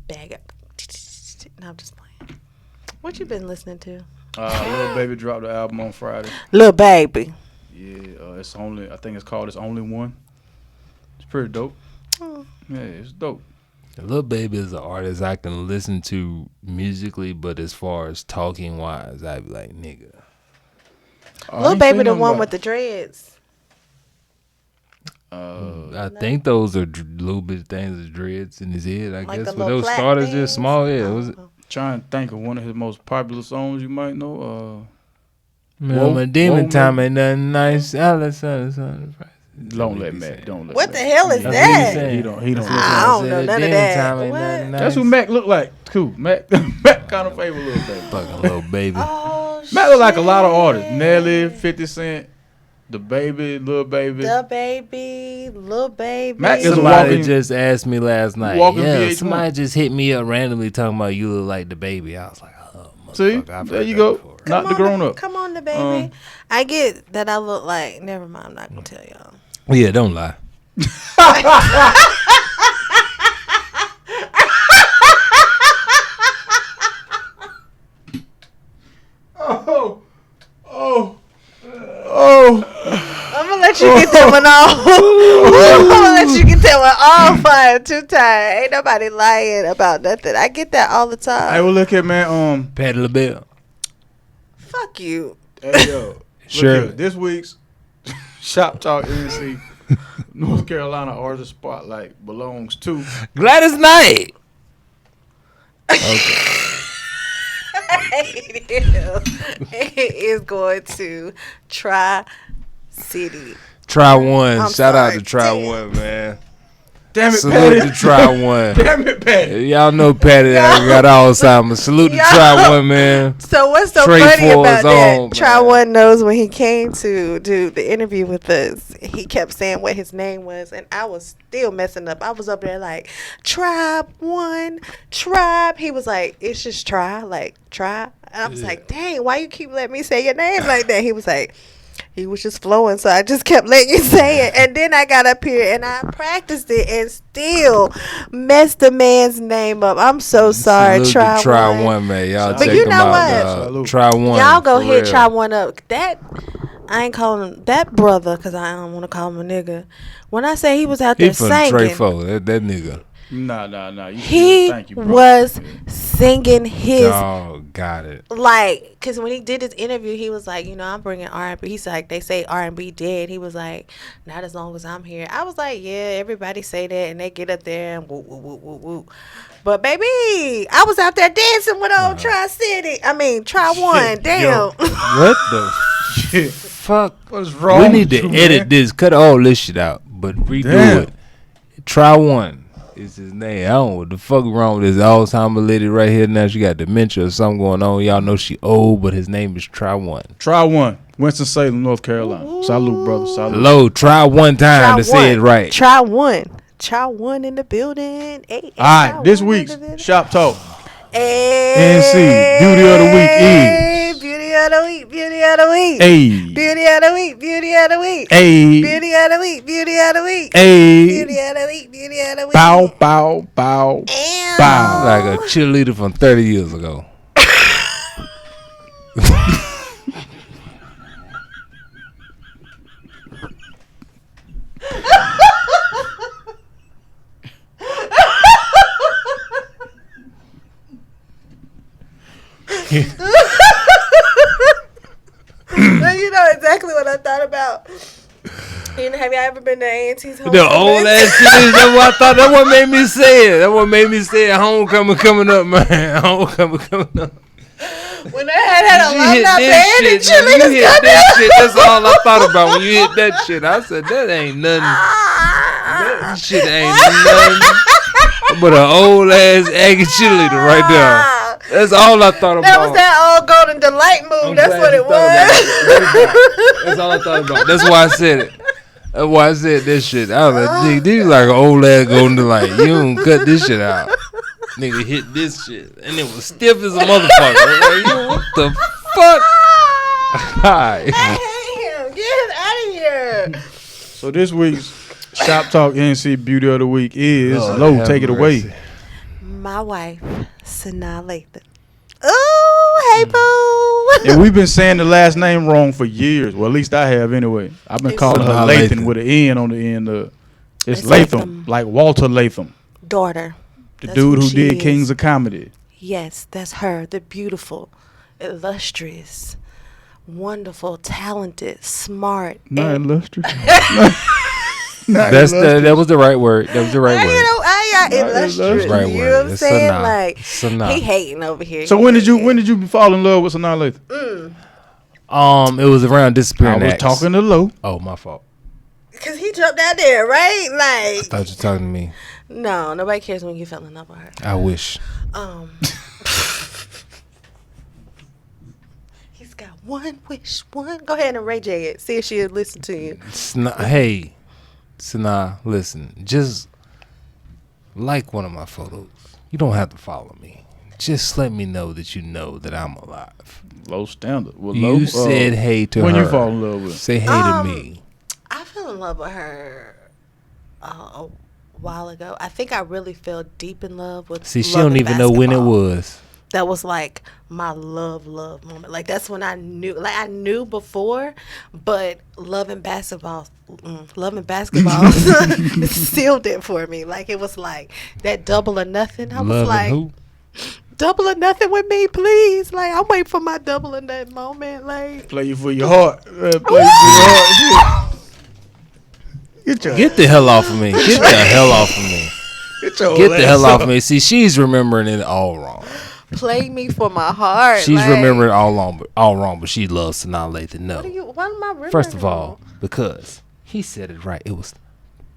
bag up. No, I'm just playing. What you been listening to? Lil Baby dropped the album on Friday. Lil Baby. Yeah, I think it's called It's Only One. It's pretty dope. Yeah, it's dope. Lil Baby is an artist I can listen to musically, but as far as talking wise, I'd be like, nigga. Lil Baby, the one with the dreads. I think those are little bit things of dreads in his head. I like guess, but those starters just small. Yeah, was it? Trying to think of one of his most popular songs you might know. My demon time ain't nothing nice. Don't let Mac. What the hell is that? He don't. I don't know none of that. What? That's who Mac look like. Cool. Mac kind of favor Lil Baby. Fucking Lil Baby. Oh Mac look like a lot of artists. Nelly, 50 Cent, the baby, Lil Baby. The Baby, Lil Baby. Mac is somebody just asked me last night. Yeah, VH1. somebody just hit me up randomly talking about you look like the baby. I was like, oh, see, there you go. Before. Not the grown up. Come on, the baby. I get that I look like. Never mind. I'm not gonna tell y'all. Yeah, don't lie. I'm gonna let you get that one off. I'm gonna let you get that one off. Fire too tired. Ain't nobody lying about nothing. I get that all the time. Hey, well, look here, man. Patty LaBelle. Fuck you. Hey, yo. Sure. Here, this week's Shop Talk NC North Carolina Artist Spotlight belongs to Gladys Knight. Okay. It is going to Tri-City. TryOne. Shout out sorry. to TryOne, man. Damn it, Salute Patty. to TryOne. Damn it, Patty. Y'all know Patty got Alzheimer's. Salute to TryOne, man. So what's so Trey funny for about his that? own, TryOne knows when he came to do the interview with us, he kept saying what his name was, and I was still messing up. I was up there like, TryOne, Tribe. He was like, it's just Try, like Try. And I was like, dang, why you keep letting me say your name like that? He was like, he was just flowing, so I just kept letting you say it. And then I got up here and I practiced it and still messed the man's name up. I'm so sorry, TryOne, man. Y'all But check you him know out. what? TryOne. Y'all go for ahead, real. try one up. That I ain't calling him that brother because I don't want to call him a nigga. When I say he was out there He from singing, Trey Fo, that nigga. Nah. he Thank you, bro. was singing his Dog, got it. like, because when he did his interview, he was like, you know, I'm bringing R&B. He's like, they say R&B dead. He was like, not as long as I'm here. I was like, yeah, everybody say that, and they get up there and woo woo woo woo woo. But baby, I was out there dancing with old TryOne. Damn. Yo, what the Shit. fuck? What's wrong? We need to with you, edit man? this. Cut all this shit out, but redo Damn. it. TryOne is his name. I don't know what the fuck wrong with this Alzheimer lady right here now. She got dementia or something going on. Y'all know she old, but his name is TryOne. TryOne, Winston-Salem, North Carolina. Salute, brother. Salute. Lowe, try one time to say it right. TryOne in the building. Hey, All right, this week's Shop Talk NC Beauty of the Week is Beauty of the Week. Beauty of the Week. A. Beauty of the Week. Beauty of the Week. A. Beauty of the Week. Beauty of the Week. A. Beauty of the Week. Beauty of the Week. Bow, bow, bow, Ow. bow. Like a cheerleader from 30 years ago. You know exactly what I thought about. You know, have y'all ever been to A&T's homecoming? The old ass shit. That's what I thought. That what made me say it. That what made me say it. Homecoming coming up, man. Homecoming coming up. When they had You alumni hit band and that shit. You cheerleaders hit coming that shit. That's all I thought about when you hit that shit. I said that ain't nothing. That shit ain't nothing. But an old ass Aggie cheerleader right there. That's all I thought about. That was that old Golden Delight move. That's what it was. That's all I thought about. That's why I said it. That's why I said this shit. I was like, nigga, this is like an old ass Golden Delight. You don't cut this shit out. Nigga hit this shit. And it was stiff as a motherfucker. Like, yo, what the fuck? Hi. I hate him. Get him out of here. So this week's Shop Talk NC Beauty of the Week is Lord Lowe. have Take it mercy. away. My wife, Sanaa Lathan. Ooh, hey boo. And we've been saying the last name wrong for years. Well, at least I have anyway. I've been It's calling her Sanaa Lathan Lathan. with an N on the end. It's It's Latham, Latham. like Walter Latham, Daughter. the That's dude who she did is. Kings of Comedy. Yes, that's her. The beautiful, illustrious, wonderful, talented, smart. Not and illustrious. That was the right word. That was the right You word. know, Not illustrious. illustrious. Right You word. know what I'm It's saying? Sanaa. Like, Sanaa. he hating over here. So when did you fall in love with Sanaa Lathan? It was around disappearing I was acts. talking to Lowe. Oh, my fault. Because he jumped out there, right? I Like, thought you were talking to me. no, nobody cares when you fell in love with her. I wish. He's just got one wish. One. Go ahead and Ray J it. See if she'll listen to you. Hey, Sanaa, listen. Just like one of my photos. You don't have to follow me. Just let me know that you know that I'm alive. Low standard. Well, you said hey to her. When you fall in love with her. Say hey to me. I fell in love with her a while ago. I think I really fell deep in love with. See, she don't even know when it was. That was like my love moment. Like that's when I knew. Like I knew before, but loving basketball sealed it for me. Like it was like that double or nothing. I was like, who? Double or nothing with me, please. Like I'm waiting for my double or nothing moment. Like play you for your heart. Play you for your heart. Get the hell off of me. Get the hell off of me. Get the hell off of me. See, she's remembering it all wrong. Play me for my heart. She's remembering all wrong, but she loves Sanaa Lathan. No. What am I remembering? First of all, because he said it right. It was,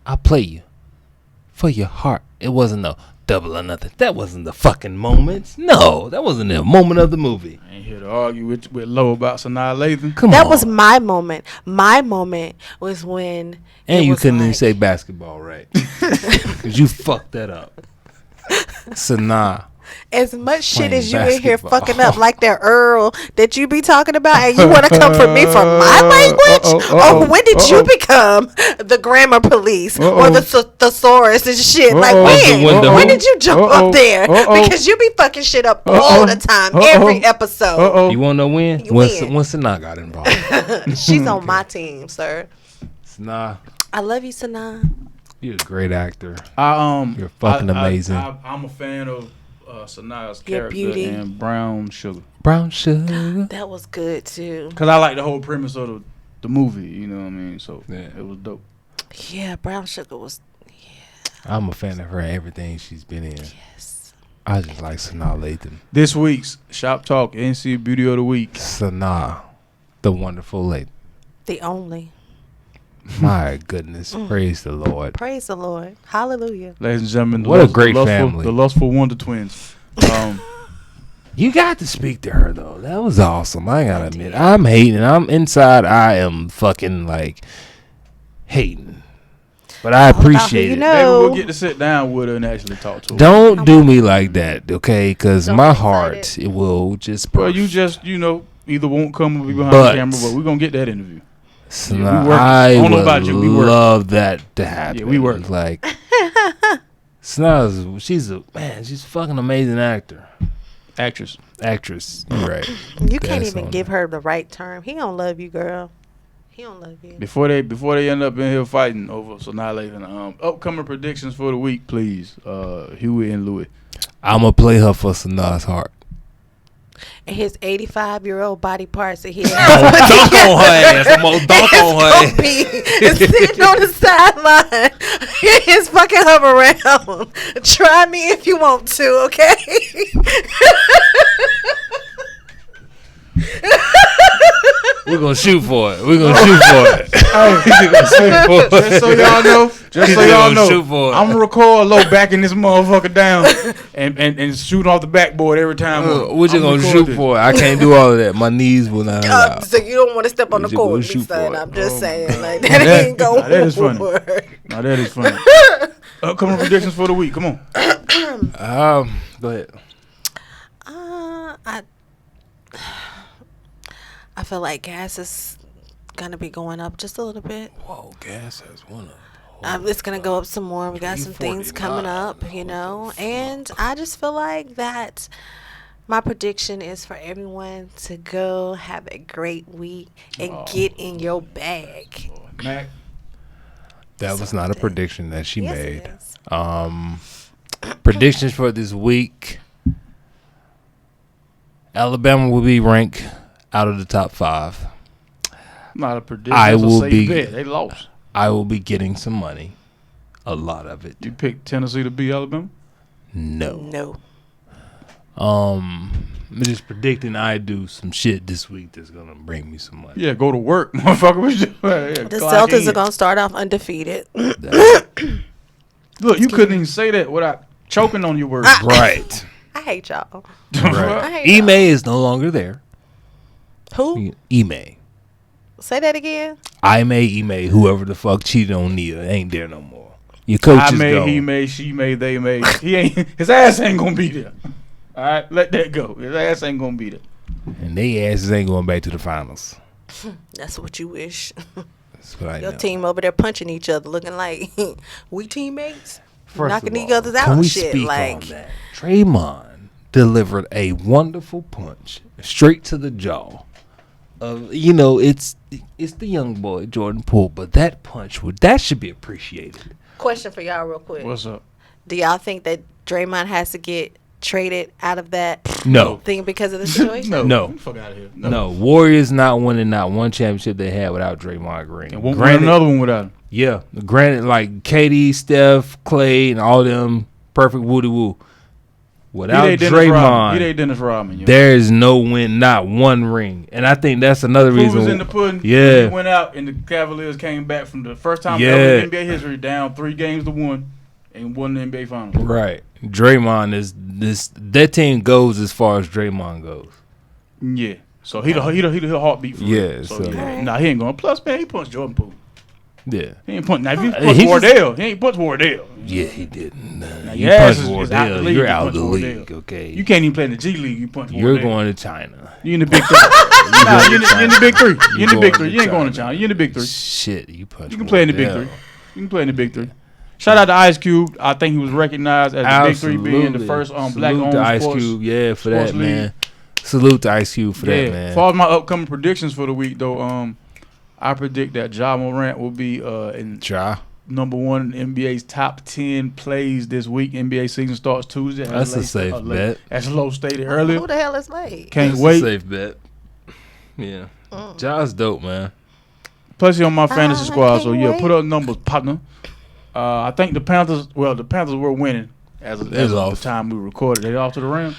I play you for your heart. It wasn't no double or nothing. That wasn't the fucking moment. No, that wasn't the moment of the movie. I ain't here to argue with Lowe about Sanaa Lathan. Come on. That was my moment. My moment was when. And you couldn't even say basketball right. Because you fucked that up. Sanaa. As much shit as you basketball. in here fucking up like that Earl that you be talking about, and you want to come for me for my language? When did you become the grammar police or the thesaurus and shit? Like when did you jump up there? Because you be fucking shit up all the time, every episode. You want to know when? When Sanaa got involved. She's on my team, sir. Sanaa. I love you, Sanaa. You're a great actor. You're fucking amazing. I'm a fan of Sanaa's Your character beauty. and Brown Sugar. Brown Sugar. That was good too. Cause I like the whole premise of the movie. You know what I mean? So yeah, it was dope. Yeah, Brown Sugar was. I'm a fan of her and everything she's been in. Yes. I just like Sanaa Lathan. This week's Shop Talk NC Beauty of the Week. Sanaa, the wonderful lady. The only. My goodness. Praise the Lord. Praise the Lord. Hallelujah. Ladies and gentlemen, what a great family. The Lustful Wonder Twins. You got to speak to her, though. That was awesome. I gotta admit. I'm hating. I'm inside. I am fucking, like, hating. But I appreciate it. Maybe we'll get to sit down with her and actually talk to her. Don't do me like that, okay? Because my heart, it will just... Well, you just, either won't come or be behind the camera, but we're going to get that interview. Sanaa, I would love that to happen. Yeah, we work. Like, Sanaa, she's a fucking amazing actress. You're right. You can't even give her the right term. He don't love you, girl. He don't love you. Before they end up in here fighting over Sanaa Lathan, upcoming predictions for the week, please. Hiiii and Lowe. I'm gonna play her for Sanaa's heart. And his 85-year-old body parts that he dunk on her ass. I'm gonna dunk on her ass. Sitting on the sideline. His fucking hover around. Try me if you want to, okay? We're gonna shoot for it. Just so y'all know, I'm gonna record Lowe backing this motherfucker down and shoot off the backboard every time. What you gonna shoot for it? I can't do all of that. My knees will not allow. So you don't want to step on the court, son. I'm just saying, like that ain't gonna work. That is funny. Now that is funny. Upcoming predictions for the week. Come on. Go ahead. I feel like gas is gonna be going up just a little bit. Whoa, gas has went up. It's gonna go up some more. We got some things coming up, and I just feel like that. My prediction is for everyone to go have a great week and get in your bag. Mac. That was not a prediction that she made. Predictions for this week. Alabama will be ranked out of the top 5. Not a prediction. They lost. I will be getting some money. A lot of it. You picked Tennessee to beat Alabama? No. I'm just predicting I do some shit this week that's gonna bring me some money. Yeah, go to work, motherfucker. The Celtics are gonna start off undefeated. Look, you couldn't even say that without choking on your words. Right. I hate y'all. Right. Ime is no longer there. Who? Ime. Say that again. Ime, whoever the fuck cheated on Nia ain't there no more. Your coach is gone. He made, she made, they made. He ain't. His ass ain't gonna be there. All right, let that go. His ass ain't gonna be there. And they asses ain't going back to the finals. That's what you wish. That's what I Your know. team over there punching each other, looking like we teammates, First knocking of each all, other's out. Can we Shit, speak like on that? Draymond delivered a wonderful punch straight to the jaw. It's the young boy Jordan Poole, but that punch that should be appreciated. question for y'all, real quick. What's up? Do y'all think that Draymond has to get traded out of that No. thing because of the situation? No. Get the fuck out of here. No, Warriors not winning not one championship they had without Draymond Green. And won't win another one without him. Yeah, granted, like KD, Steph, Clay, and all them perfect woody woo. Without Draymond, he ain't Dennis Rodman. Yo. there is no win, not one ring, and I think that's another Who reason. was in the pudding? Yeah, He went out and the Cavaliers came back from the first time Yeah. ever in NBA history down 3-1 and won the NBA Finals. right. Draymond is that team goes as far as Draymond goes. Yeah. So he the heartbeat for Yeah, real. so- Yeah. Nah, he ain't going. Plus, man, he punched Jordan Poole. Yeah, He ain't punch. Now if he He punched just- Wardell, he ain't punched Wardell. yeah, he didn't. Now, You your ass punch is out the Wardell, league you're to out punch the Wardell. league. Okay, You can't even play in the G League. You punch you're Wardell. going to China. You in the Big Three. Nah, you in the Big Three. You in the Big Three. You ain't going to China. You in the Big Three. Shit, you punch. You can play in the Big Wardell. Three. You can play in the Big Three. Shout out to Ice Cube. I think he was recognized as the Big Three being the first Salute black-owned to Ice sports. Cube, yeah, for sports that, man. Salute to Ice Cube for that, man. As far as my upcoming predictions for the week, though, I predict that Ja Morant will be in Ja. number one in NBA's top 10 plays this week. NBA season starts Tuesday. That's a safe bet. As Lowe stated earlier. Who the hell is late? Can't That's wait. a safe bet. Yeah. Ja's dope, man. Plus, he on my fantasy squad, so can't yeah, wait. put up numbers, partner. I think the Panthers were winning as of the off. time we recorded. They off to the Rams.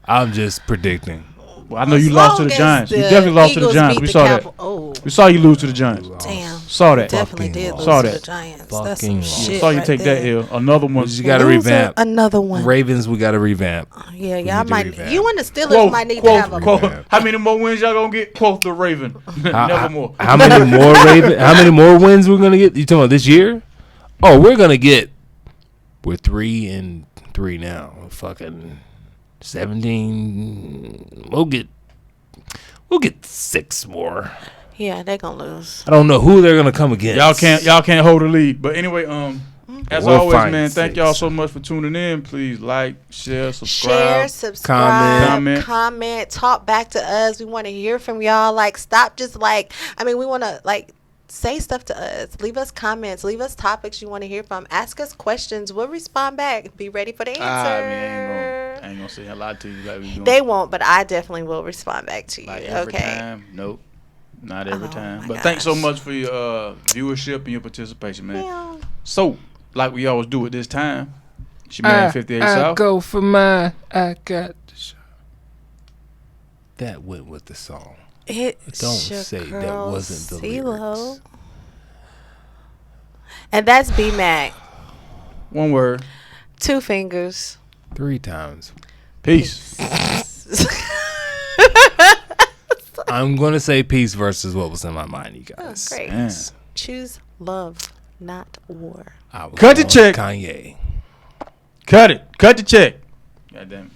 I'm just predicting. Well, I know you lost to the Giants. You definitely lost to the Giants. We saw that. Oh, We saw you lose to the Giants. damn. Saw that. Definitely Fucking did lost. lose Saw to that. the Giants. Fucking That's some lost. shit. Saw you right take there. that L. Another one. You got to Loser, revamp. another one. Ravens, we got to revamp. Yeah, need y'all to might. revamp. You and the Steelers might need to have a. quote, how many more wins y'all gonna get? Quote the Raven. Never more. How many more How many more wins we're gonna get? You talking about this year? Oh, we're 3-3 now. Fucking 17. We'll get 6 more. Yeah, they're gonna lose. I don't know who they're gonna come against. Y'all can't hold the lead. But anyway, as We'll always, find man, thank 6. y'all so much for tuning in. Please like, share, subscribe. Comment, talk back to us. We want to hear from y'all. Like, stop just like. I mean, we want to like. Say stuff to us. Leave us comments. Leave us topics you want to hear from. Ask us questions. We'll respond back. Be ready for the answer. I ain't gonna say a lot to you like we doing. They won't, but I definitely will respond back to you. Like every Okay. time. Nope. Not every Oh, time. my But thanks so gosh. much for your viewership and your participation, man. Yeah. So, like we always do at this time, it's your man 58 South. go for mine. I got the shot. That went with the song. It's Don't your say that girl, wasn't the CeeLo. lyrics. And that's B Mac. One word. 2 fingers. 3 times. Peace. I'm gonna say peace versus what was in my mind, you Oh, guys. great. Man. Choose love, not war. I was Cut the going check. Kanye. Cut it. Cut the check. God damn it.